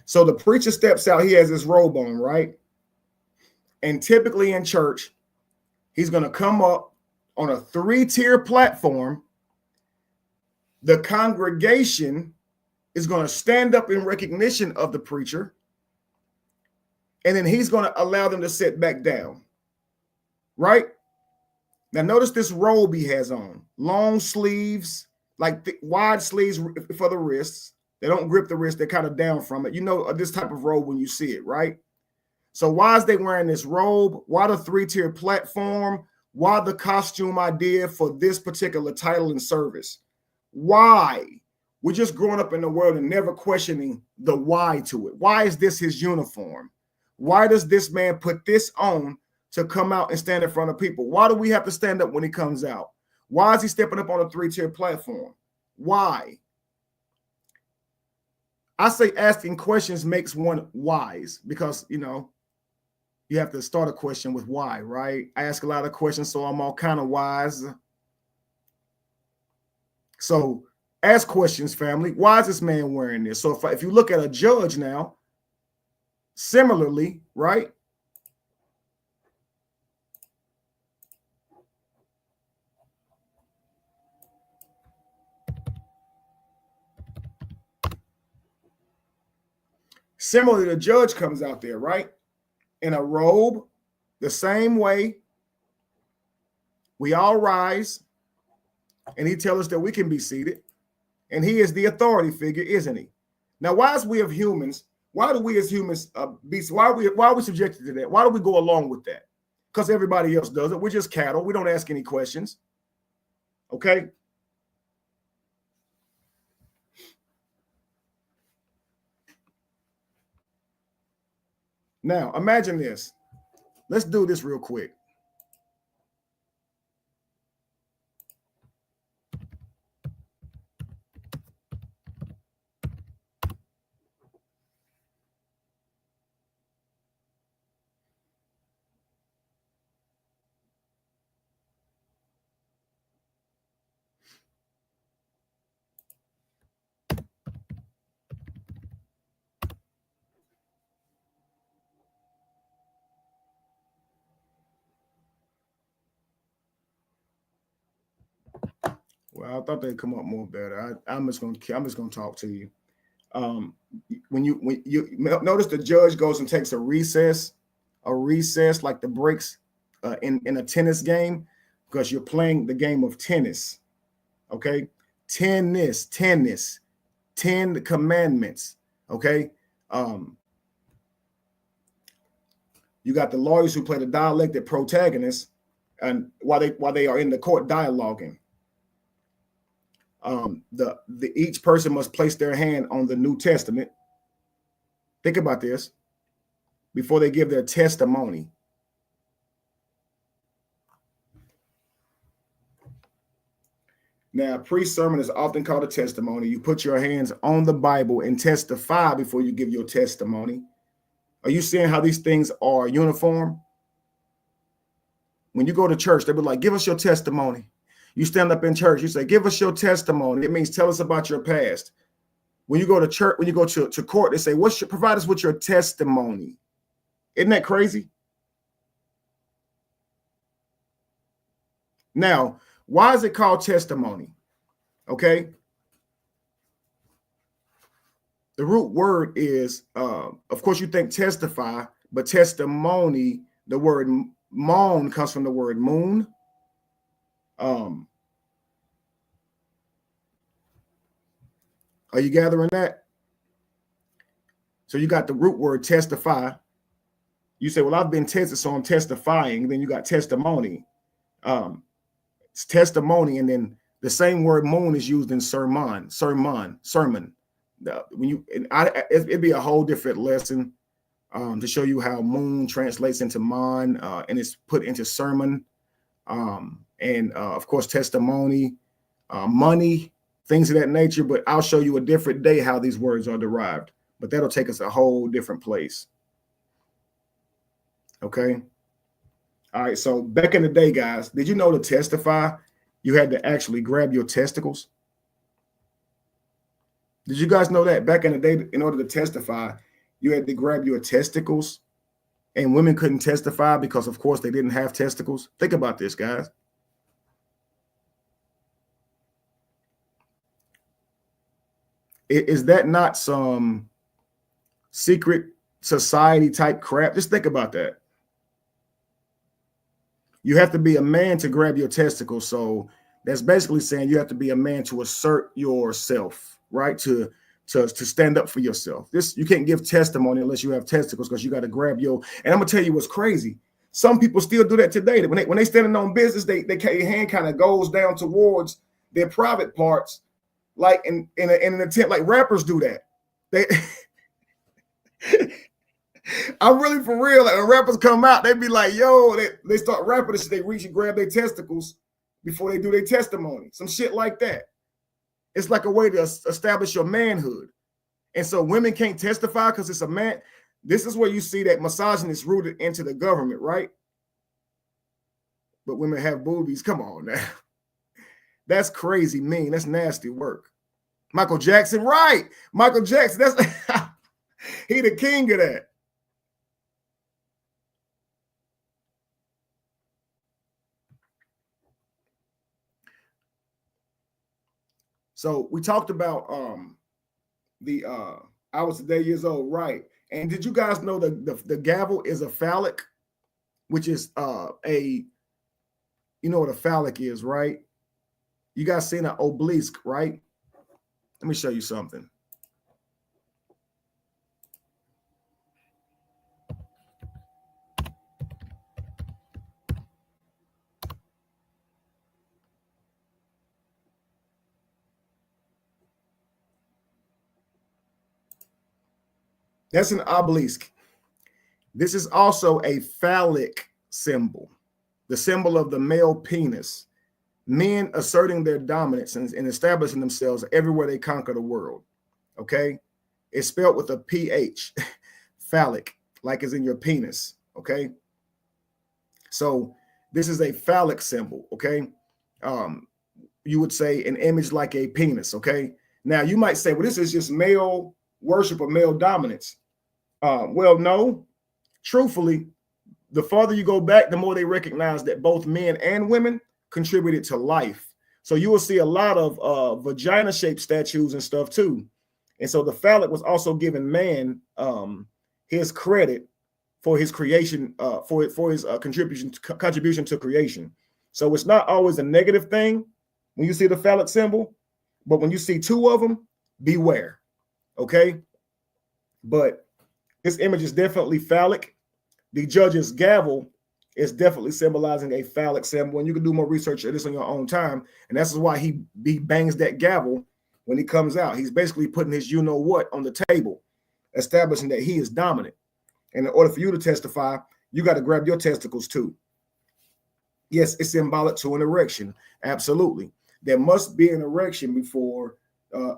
So the preacher steps out, he has his robe on, right? And typically in church, he's going to come up on a 3-tier platform. The congregation is going to stand up in recognition of the preacher, and then he's going to allow them to sit back down, right? Now, notice this robe he has on. Long sleeves, like wide sleeves for the wrists. They don't grip the wrist. They're kind of down from it. You know this type of robe when you see it, right? So why is they wearing this robe? Why the three-tier platform? Why the costume idea for this particular title and service? Why? We're just growing up in the world and never questioning the why to it. Why is this his uniform? Why does this man put this on to come out and stand in front of people? Why do we have to stand up when he comes out? Why is he stepping up on a three-tier platform? Why? I say asking questions makes one wise, because, you know, you have to start a question with why, right? I ask a lot of questions, so I'm all kind of wise. So ask questions, family. Why is this man wearing this? So if you look at a judge now, similarly, right? Similarly, the judge comes out there, right? In a robe, the same way. We all rise, and he tells us that we can be seated. And he is the authority figure, isn't he? Now, why do we as humans be? Why are we subjected to that? Why do we go along with that? Because everybody else does it. We're just cattle. We don't ask any questions. Okay. Now, imagine this. Let's do this real quick. Well, I thought they'd come up more better. I'm just gonna talk to you. When you notice, the judge goes and takes a recess like the breaks in a tennis game, because you're playing the game of tennis. Okay, tennis, 10 commandments. Okay, you got the lawyers who play the dialectic protagonist, and while they are in the court dialoguing. Each person must place their hand on the New Testament. Think about this before they give their testimony. Now, pre-sermon is often called a testimony. You put your hands on the Bible and testify before you give your testimony. Are you seeing how these things are uniform? When you go to church, they be like, give us your testimony. You stand up in church, you say, give us your testimony. It means tell us about your past. When you go to church, when you go to court, they say, provide us with your testimony. Isn't that crazy? Now, why is it called testimony? Okay. The root word is, of course, you think testify, but testimony, the word moan comes from the word moon. Are you gathering that? So you got the root word testify. You say, well, I've been tested, so I'm testifying. Then you got testimony. It's testimony, and then the same word moon is used in sermon. It'd be a whole different lesson to show you how moon translates into mon, and it's put into sermon, and of course testimony, money, things of that nature. But I'll show you a different day how these words are derived. But that'll take us a whole different place. Okay. All right. So back in the day, guys, did you know to testify, you had to actually grab your testicles? Did you guys know that back in the day, in order to testify, you had to grab your testicles, and women couldn't testify because, of course, they didn't have testicles? Think about this, guys. Is that not some secret society type crap? Just think about that. You have to be a man to grab your testicles. So that's basically saying you have to be a man to assert yourself, right? To stand up for yourself. You can't give testimony unless you have testicles, because you got to grab your. And I'm gonna tell you what's crazy. Some people still do that today. When they standing on business, their hand kind of goes down towards their private parts, like in an attempt, like rappers do that. They I'm really for real. Like when rappers come out, they be like, yo, they start rapping this shit, they reach and grab their testicles before they do their testimony. Some shit like that. It's like a way to establish your manhood. And so women can't testify because it's a man. This is where you see that misogyny is rooted into the government, right? But women have boobies. Come on now. That's crazy mean. That's nasty work. Michael Jackson, right? Michael Jackson, that's he the king of that. So we talked about I was today years old, right? And did you guys know the gavel is a phallic, which is you know what a phallic is, right? You guys seen an obelisk, right? Let me show you something. That's an obelisk. This is also a phallic symbol, the symbol of the male penis. Men asserting their dominance and establishing themselves everywhere they conquer the world. Okay, it's spelled with a PH, phallic, like is in your penis. Okay, so this is a phallic symbol. Okay, you would say an image like a penis. Okay, now you might say, well, this is just male worship or male dominance. Well, no, truthfully, the farther you go back, the more they recognize that both men and women contributed to life. So you will see a lot of vagina-shaped statues and stuff too. And so the phallic was also giving man his credit for his creation, for his contribution to creation. So it's not always a negative thing when you see the phallic symbol, but when you see two of them, beware. Okay, but this image is definitely phallic. The judge's gavel is definitely symbolizing a phallic symbol, and you can do more research of this on your own time. And that's why he bangs that gavel when he comes out. He's basically putting his you know what on the table, establishing that he is dominant. And in order for you to testify, you got to grab your testicles too. Yes, it's symbolic to an erection. Absolutely. There must be an erection before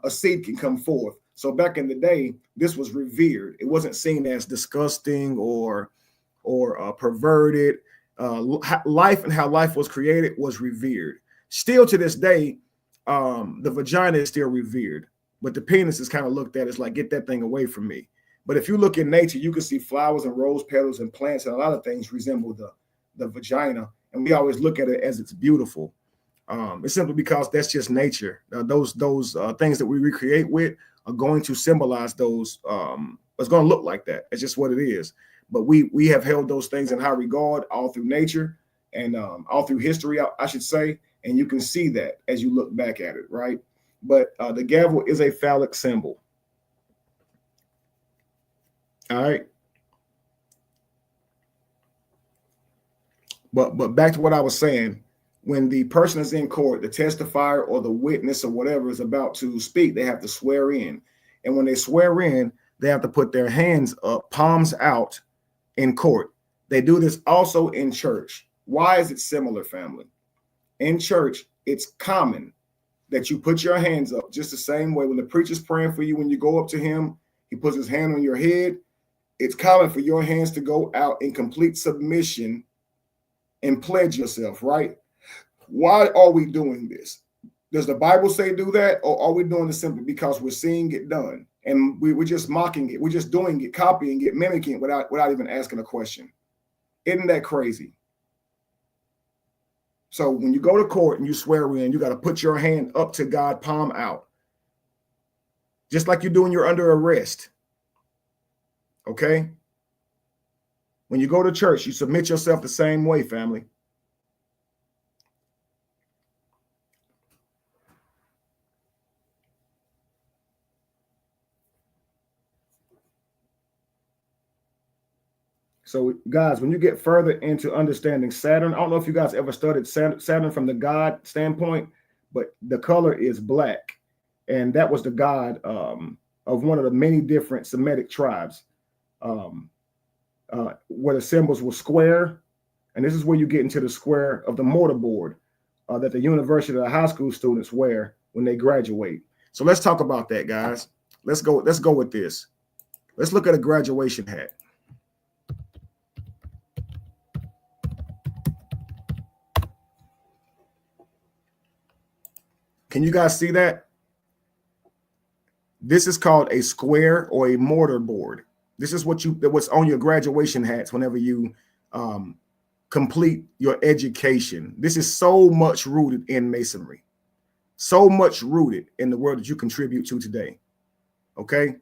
a seed can come forth. So back in the day, this was revered. It wasn't seen as disgusting or perverted. Life and how life was created was revered. Still to this day, the vagina is still revered, but the penis is kind of looked at as like, get that thing away from me. But if you look in nature, you can see flowers and rose petals and plants and a lot of things resemble the vagina. And we always look at it as it's beautiful. It's simply because that's just nature. Those things that we recreate with are going to symbolize those. It's going to look like that. It's just what it is. But we have held those things in high regard all through nature and all through history, I should say. And you can see that as you look back at it, right? But the gavel is a phallic symbol. All right. But back to what I was saying. When the person is in court, the testifier or the witness or whatever is about to speak, they have to swear in. And when they swear in, they have to put their hands up, palms out in court. They do this also in church. Why is it similar, family? In church, it's common that you put your hands up just the same way when the preacher's praying for you. When you go up to him, he puts his hand on your head. It's common for your hands to go out in complete submission and pledge yourself, right? Why are we doing this? Does the Bible say do that? Or are we doing this simply because we're seeing it done? And we're just mocking it. We're just doing it, copying it, mimicking it without even asking a question. Isn't that crazy? So when you go to court and you swear in, you got to put your hand up to God, palm out. just like you do when you're under arrest. Okay? When you go to church, you submit yourself the same way, family. So, guys, when you get further into understanding Saturn, I don't know if you guys ever studied Saturn from the god standpoint, but the color is black. And that was the god of one of the many different Semitic tribes, where the symbols were square. And this is where you get into the square of the mortarboard that the university or the high school students wear when they graduate. So let's talk about that, guys. Let's go with this. Let's look at a graduation hat. Can you guys see that? This is called a square or a mortarboard. This is what's on your graduation hats whenever you complete your education. This is so much rooted in masonry, so much rooted in the world that you contribute to today. Okay.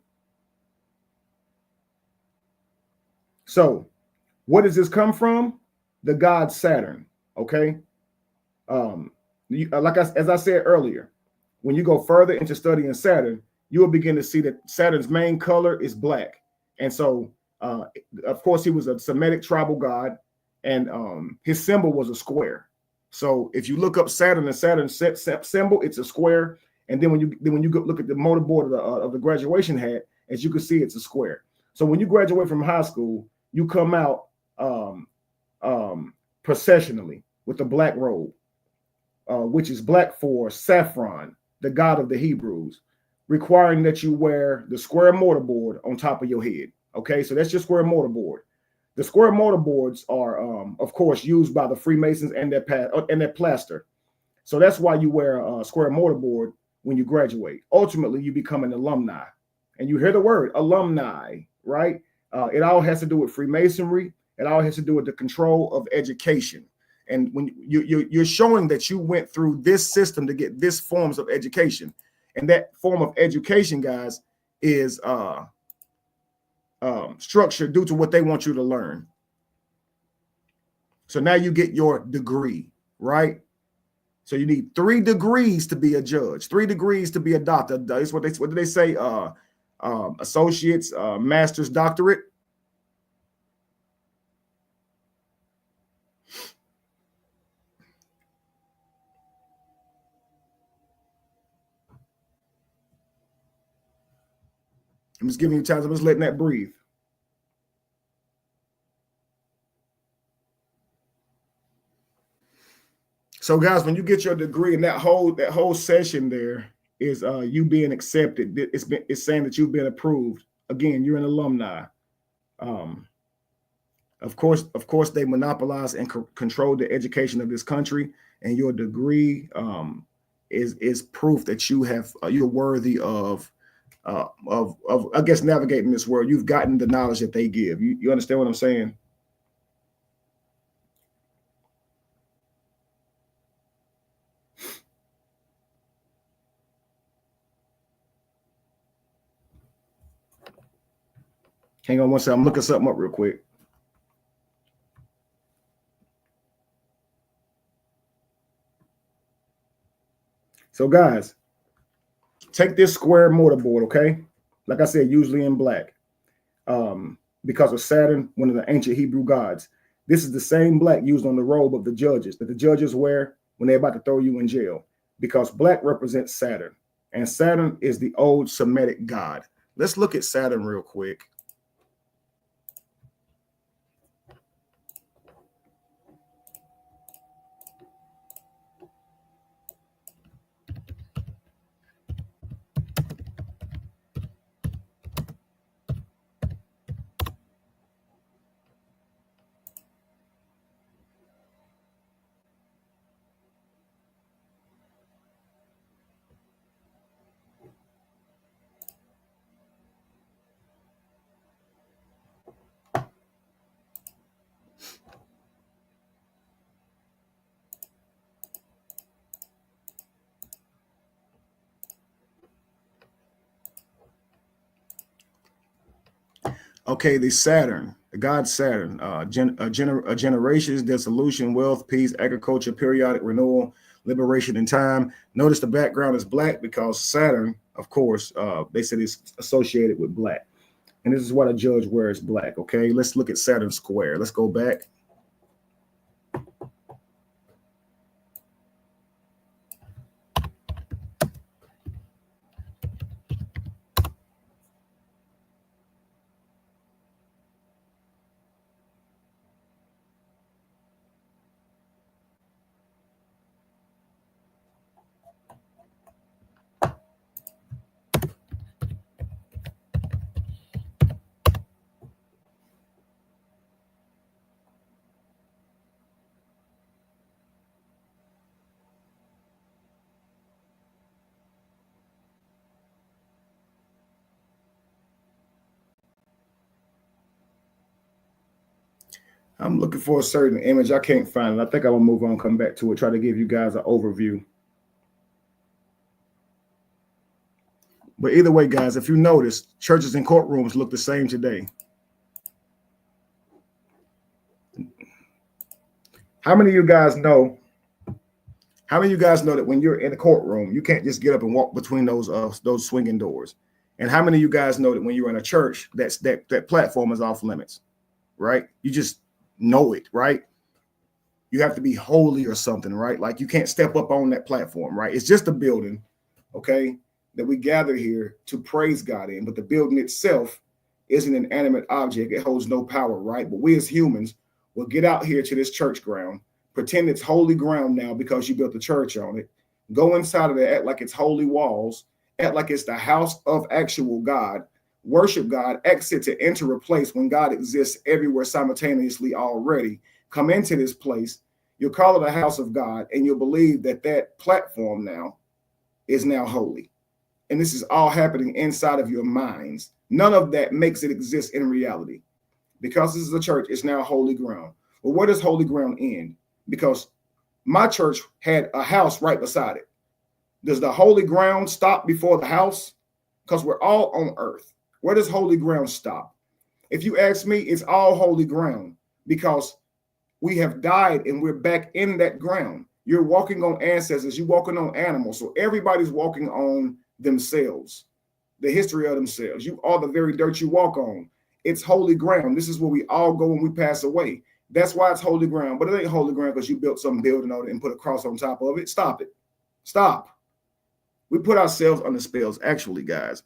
So what does this come from? The god Saturn. Okay. As I said earlier, when you go further into studying Saturn, you will begin to see that Saturn's main color is black. And so, of course, he was a Semitic tribal god, and his symbol was a square. So if you look up Saturn and Saturn's symbol, it's a square. And then when you go look at the mortarboard of the graduation hat, as you can see, it's a square. So when you graduate from high school, you come out processionally with a black robe, which is black for Saffron, the god of the Hebrews, requiring that you wear the square mortarboard on top of your head. Okay, so that's your square mortarboard. The square mortarboards are, of course, used by the Freemasons and their plaster. So that's why you wear a square mortarboard when you graduate. Ultimately, you become an alumni. And you hear the word alumni, right? It all has to do with Freemasonry. It all has to do with the control of education. And when you're showing that you went through this system to get this forms of education. And that form of education, guys, is structured due to what they want you to learn. So now you get your degree, right? So you need 3 degrees to be a judge, 3 degrees to be a doctor. That's what do they say? Associates, master's, doctorate. I'm just giving you time. I'm just letting that breathe. So, guys, when you get your degree, and that whole session there is you being accepted. It's saying that you've been approved. Again, you're an alumni. Of course, they monopolize and control the education of this country, and your degree is proof that you're worthy of I guess navigating this world. You've gotten the knowledge that they give. You understand what I'm saying? Hang on one second. I'm looking something up real quick. So, guys, take this square mortarboard, okay? Like I said, usually in black, because of Saturn, one of the ancient Hebrew gods. This is the same black used on the robe of the judges that the judges wear when they're about to throw you in jail, because black represents Saturn, and Saturn is the old Semitic god. Let's look at Saturn real quick. Okay, the Saturn, the god Saturn, generations, dissolution, wealth, peace, agriculture, periodic renewal, liberation, and time. Notice the background is black because Saturn, of course, they said it's associated with black. And this is what a judge wears black. Okay, let's look at Saturn square. Let's go back. I'm looking for a certain image. I can't find it. I think I will move on, come back to it, try to give you guys an overview. But either way, guys, if you notice, churches and courtrooms look the same today. How many of you guys know? How many of you guys know that when you're in a courtroom, you can't just get up and walk between those swinging doors? And how many of you guys know that when you're in a church, that platform is off limits, right? You just know it, right? You have to be holy or something, right? Like you can't step up on that platform, right? It's just a building, okay, that we gather here to praise God in. But the building itself is an inanimate object. It holds no power, right? But we as humans will get out here to this church ground, pretend it's holy ground now because you built a church on it, go inside of it, act like it's holy walls, act like it's the house of actual God, worship God, exit to enter a place when God exists everywhere simultaneously already. Come into this place, you'll call it a house of God, and you'll believe that that platform now is now holy. And this is all happening inside of your minds. None of that makes it exist in reality. Because this is a church, it's now holy ground. Well, where does holy ground end? Because my church had a house right beside it. Does the holy ground stop before the house? Because we're all on earth. Where does holy ground stop? If you ask me, it's all holy ground because we have died and we're back in that ground. You're walking on ancestors, you're walking on animals. So everybody's walking on themselves, the history of themselves. You are the very dirt you walk on. It's holy ground. This is where we all go when we pass away. That's why it's holy ground. But it ain't holy ground because you built some building on it and put a cross on top of it. Stop it. Stop. We put ourselves under spells, actually, guys.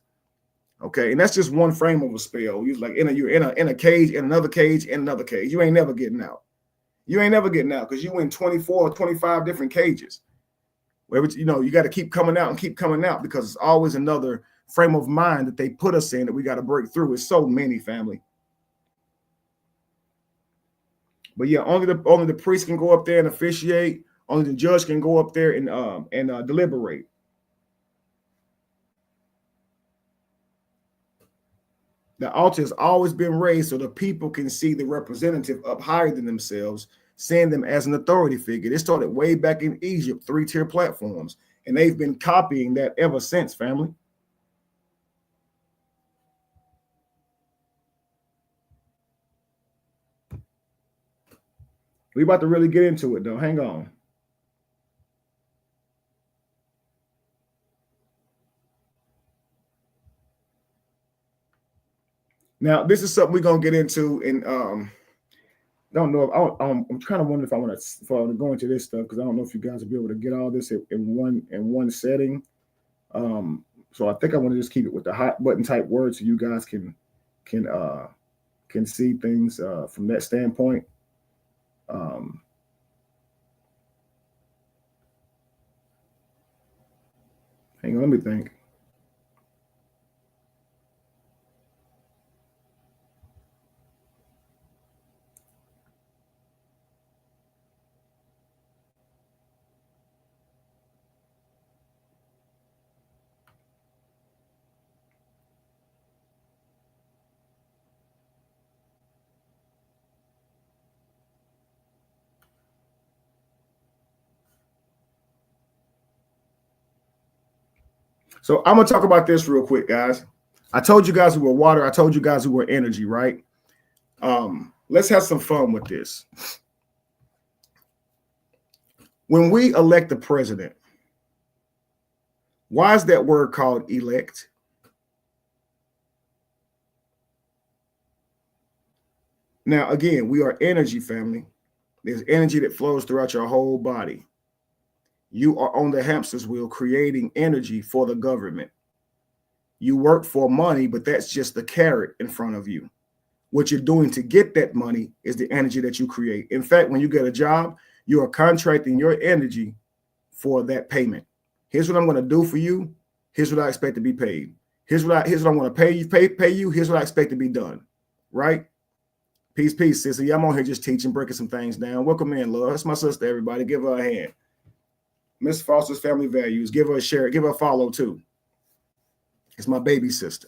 Okay, and that's just one frame of a spell. You're like you're in a cage, in another cage, in another cage. You ain't never getting out. You ain't never getting out because you in 24 or 25 different cages. Where you got to keep coming out and keep coming out because it's always another frame of mind that they put us in that we got to break through. It's so many, family. But yeah, only the priest can go up there and officiate. Only the judge can go up there and deliberate. The altar has always been raised so the people can see the representative up higher than themselves, seeing them as an authority figure. It started way back in Egypt, 3-tier platforms, and they've been copying that ever since, family. We about to really get into it, though. Hang on. Now, this is something we're gonna get into, and don't know if I'm trying to wonder if I want to go into this stuff because I don't know if you guys will be able to get all this in one setting. So I think I want to just keep it with the hot button type words so you guys can see things from that standpoint. Hang on, let me think. So I'm gonna talk about this real quick, guys. I told you guys we were water. I told you guys we were energy, right? Let's have some fun with this. When we elect the president, why is that word called elect? Now, again, we are energy, family. There's energy that flows throughout your whole body. You are on the hamster's wheel creating energy for the government. You work for money, but that's just the carrot in front of you. What you're doing to get that money is the energy that you create. In fact, when you get a job, you are contracting your energy for that payment. Here's what I'm going to do for you. Here's what I expect to be paid. Here's what I'm going to pay you. Here's what I expect to be done. Right? Peace, sissy. I'm on here just teaching, breaking some things down. Welcome in, love. That's my sister, everybody. Give her a hand. Miss Foster's Family Values. Give her a share. Give her a follow, too. It's my baby sister.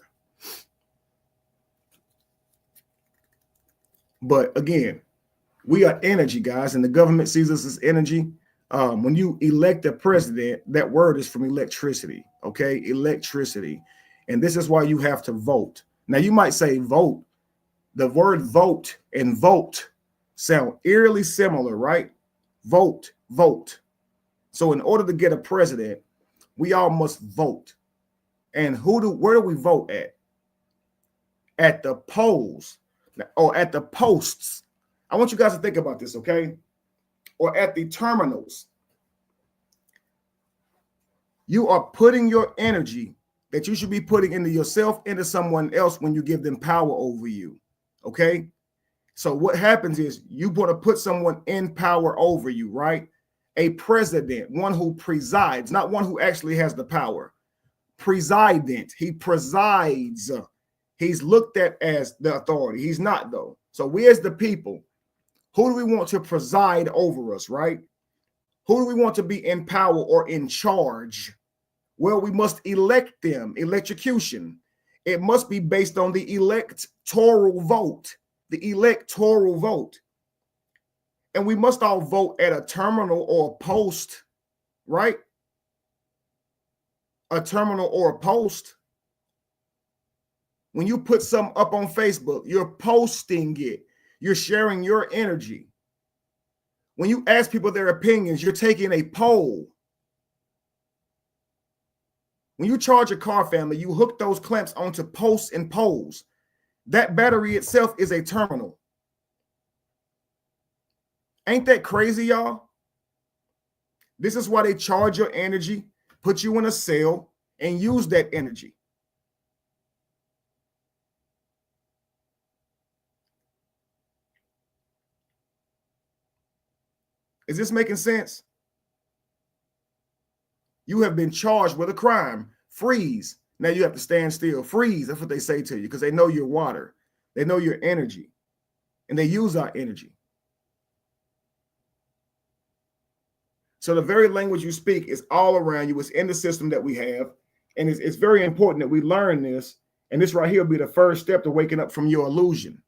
But again, we are energy, guys, and the government sees us as energy. When you elect a president, that word is from electricity, okay? Electricity. And this is why you have to vote. Now, you might say vote. The word vote and vote sound eerily similar, right? Vote, vote. So in order to get a president, we all must vote. And where do we vote at? At the polls or at the posts. I want you guys to think about this, okay? Or at the terminals. You are putting your energy that you should be putting into yourself into someone else when you give them power over you, okay? So what happens is you want to put someone in power over you, right? A president, one who presides, not one who actually has the power. President, he presides. He's looked at as the authority. He's not, though. So we as the people, who do we want to preside over us, right? Who do we want to be in power or in charge? Well, we must elect them. Electrocution. It must be based on the electoral vote. The electoral vote. And we must all vote at a terminal or a post, right? A terminal or a post. When you put something up on Facebook, you're posting it. You're sharing your energy. When you ask people their opinions, you're taking a poll. When you charge a car, family, you hook those clamps onto posts and poles. That battery itself is a terminal. Ain't that crazy, y'all? This is why they charge your energy, put you in a cell, and use that energy. Is this making sense? You have been charged with a crime. Freeze. Now you have to stand still. Freeze. That's what they say to you because they know you're water. They know your energy. And they use our energy. So the very language you speak is all around you. It's in the system that we have. And it's very important that we learn this. And this right here will be the first step to waking up from your illusion.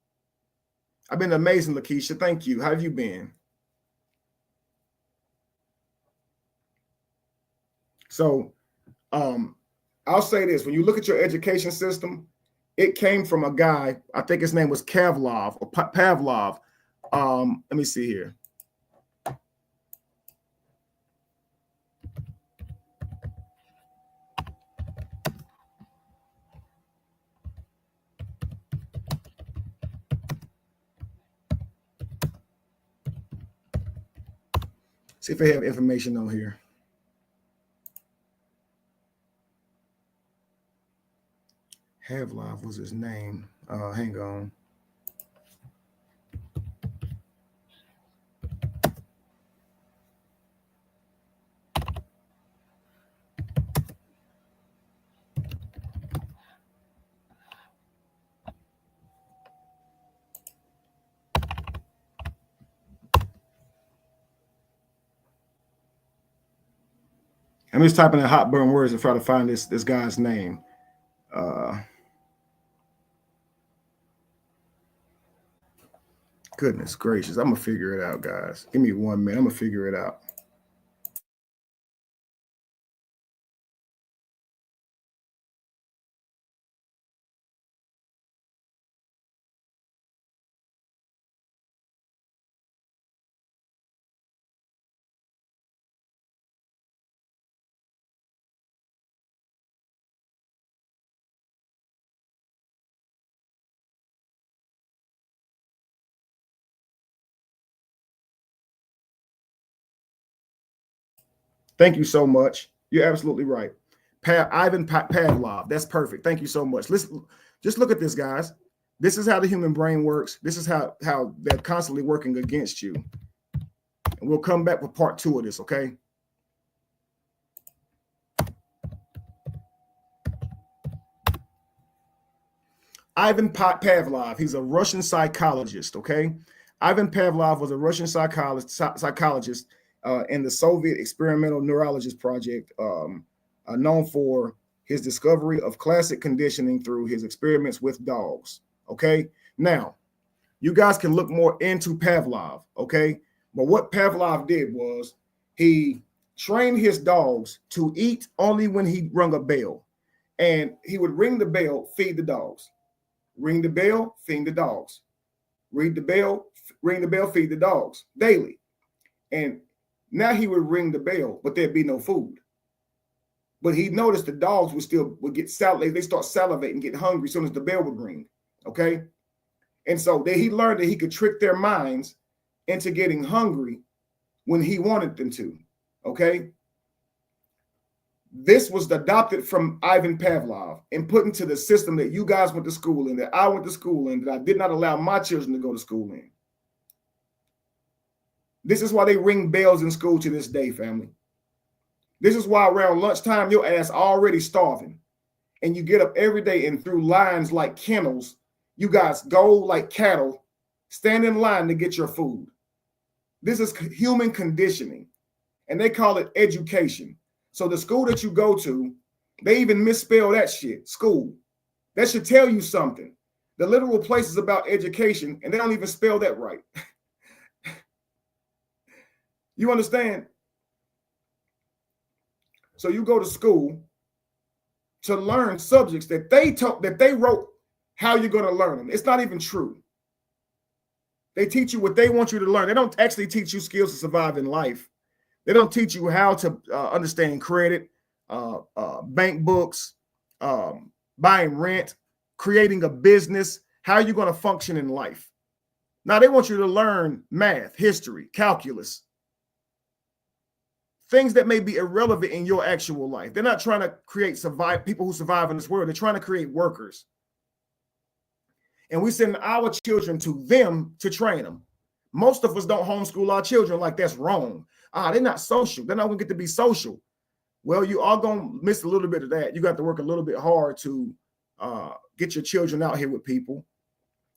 I've been amazing, Lakeisha. Thank you. How have you been? So I'll say this. When you look at your education system, it came from a guy, I think his name was Pavlov. Let me see here. See if they have information on here. Pavlov was his name. Hang on. I'm just typing in hot burn words to try to find this guy's name. Goodness gracious. I'm going to figure it out, guys. Give me 1 minute. I'm going to figure it out. Thank you so much. You're absolutely right. Ivan Pavlov. That's perfect. Thank you so much. Listen, just look at this, guys. This is how the human brain works. This is how they're constantly working against you. And we'll come back with part 2 of this, okay? Ivan Pavlov, he's a Russian psychologist, okay? Ivan Pavlov was a Russian psychologist in the Soviet Experimental Neurologist Project, known for his discovery of classic conditioning through his experiments with dogs, okay? Now, you guys can look more into Pavlov, okay? But what Pavlov did was he trained his dogs to eat only when he rung a bell. And he would ring the bell, feed the dogs. Ring the bell, feed the dogs. Ring the bell, feed the dogs daily. And now he would ring the bell, but there'd be no food. But he noticed the dogs would get they start salivating, get hungry as soon as the bell would ring. Okay. And so he learned that he could trick their minds into getting hungry when he wanted them to. Okay. This was adopted from Ivan Pavlov and put into the system that you guys went to school in, that I went to school in, that I did not allow my children to go to school in. This is why they ring bells in school to this day, family. This is why around lunchtime, your ass already starving. And you get up every day and through lines like kennels, you guys go like cattle, stand in line to get your food. This is human conditioning. And they call it education. So the school that you go to, they even misspell that shit, school. That should tell you something. The literal place is about education, and they don't even spell that right. You understand? So you go to school to learn subjects that they wrote how you're going to learn them. It's not even true. They teach you what they want you to learn. They don't actually teach you skills to survive in life. They don't teach you how to understand credit, bank books, buying rent, creating a business, how you're going to function in life. Now, they want you to learn math, history, calculus, things that may be irrelevant in your actual life. They're not trying to create people who survive in this world. They're trying to create workers. And we send our children to them to train them. Most of us don't homeschool our children like that's wrong. They're not social. They're not going to get to be social. Well, you are going to miss a little bit of that. You got to work a little bit hard to get your children out here with people.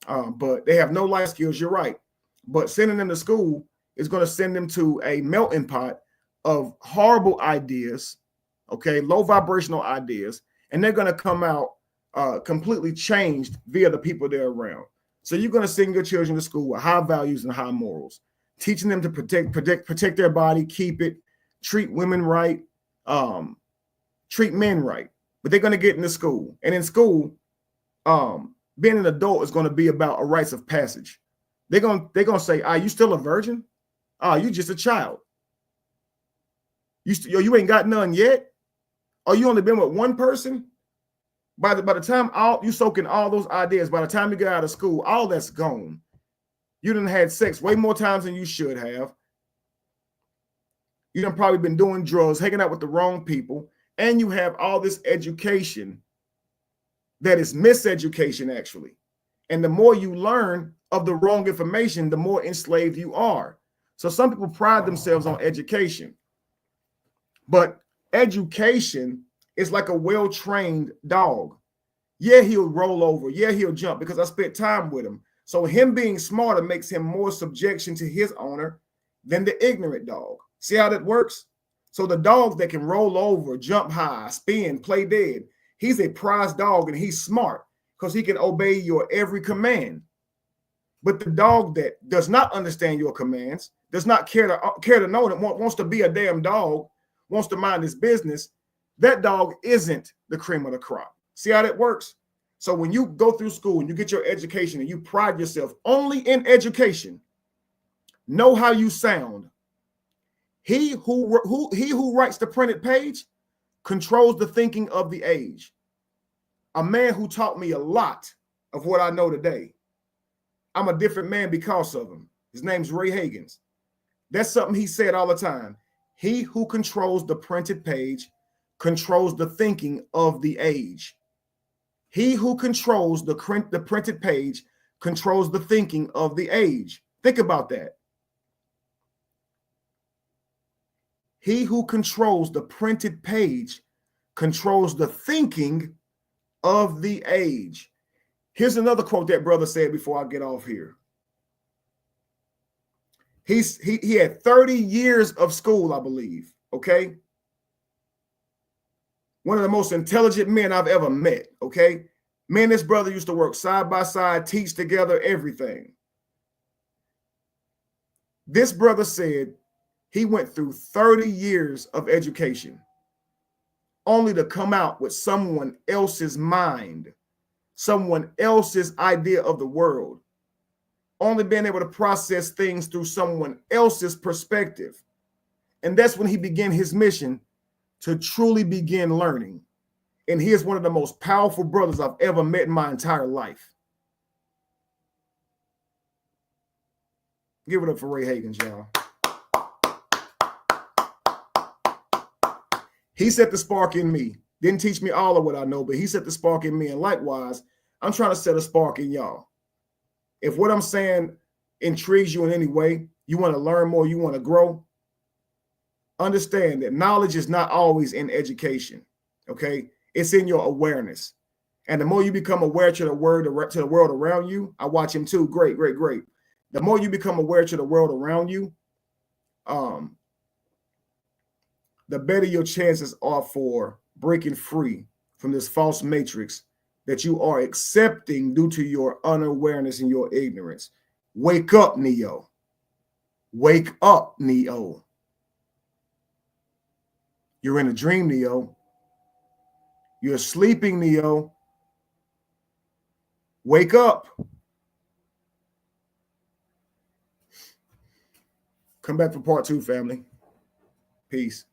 But they have no life skills. You're right. But sending them to school is going to send them to a melting pot of horrible ideas, okay, low vibrational ideas, and they're going to come out completely changed via the people they're around. So you're going to send your children to school with high values and high morals, teaching them to protect their body, keep it, treat women right, treat men right. But they're going to get into school. And in school, being an adult is going to be about a rites of passage. They're going to say, are you still a virgin? You just a child. You ain't got none yet? Or you only been with one person? By the time you soak in all those ideas, by the time you get out of school, all that's gone. You done had sex way more times than you should have. You done probably been doing drugs, hanging out with the wrong people, and you have all this education that is miseducation, actually. And the more you learn of the wrong information, the more enslaved you are. So some people pride themselves on education. But education is like a well-trained dog. Yeah, he'll roll over. Yeah, he'll jump because I spent time with him. So him being smarter makes him more subjection to his owner than the ignorant dog. See how that works? So the dog that can roll over, jump high, spin, play dead, he's a prize dog and he's smart because he can obey your every command. But the dog that does not understand your commands, does not care to know that wants to be a damn dog, wants to mind his business, that dog isn't the cream of the crop. See how that works? So when you go through school and you get your education and you pride yourself only in education, know how you sound. He who writes the printed page controls the thinking of the age. A man who taught me a lot of what I know today. I'm a different man because of him. His name's Ray Hagins. That's something he said all the time. He who controls the printed page controls the thinking of the age. He who controls the printed page controls the thinking of the age. Think about that. He who controls the printed page controls the thinking of the age. Here's another quote that brother said before I get off here. He had 30 years of school, I believe, okay? One of the most intelligent men I've ever met, okay? Me and this brother used to work side by side, teach together, everything. This brother said he went through 30 years of education only to come out with someone else's mind, someone else's idea of the world, only being able to process things through someone else's perspective. And that's when he began his mission to truly begin learning. And he is one of the most powerful brothers I've ever met in my entire life. Give it up for Ray Hagins, y'all. He set the spark in me. Didn't teach me all of what I know, but he set the spark in me. And likewise, I'm trying to set a spark in y'all. If what I'm saying intrigues you in any way, you want to learn more, you want to grow, understand that knowledge is not always in education, okay? It's in your awareness. And the more you become aware to the world around you, I watch him too, great. The more you become aware to the world around you, the better your chances are for breaking free from this false matrix that you are accepting due to your unawareness and your ignorance. Wake up, Neo. Wake up, Neo. You're in a dream, Neo. You're sleeping, Neo. Wake up. Come back for part 2, family. Peace.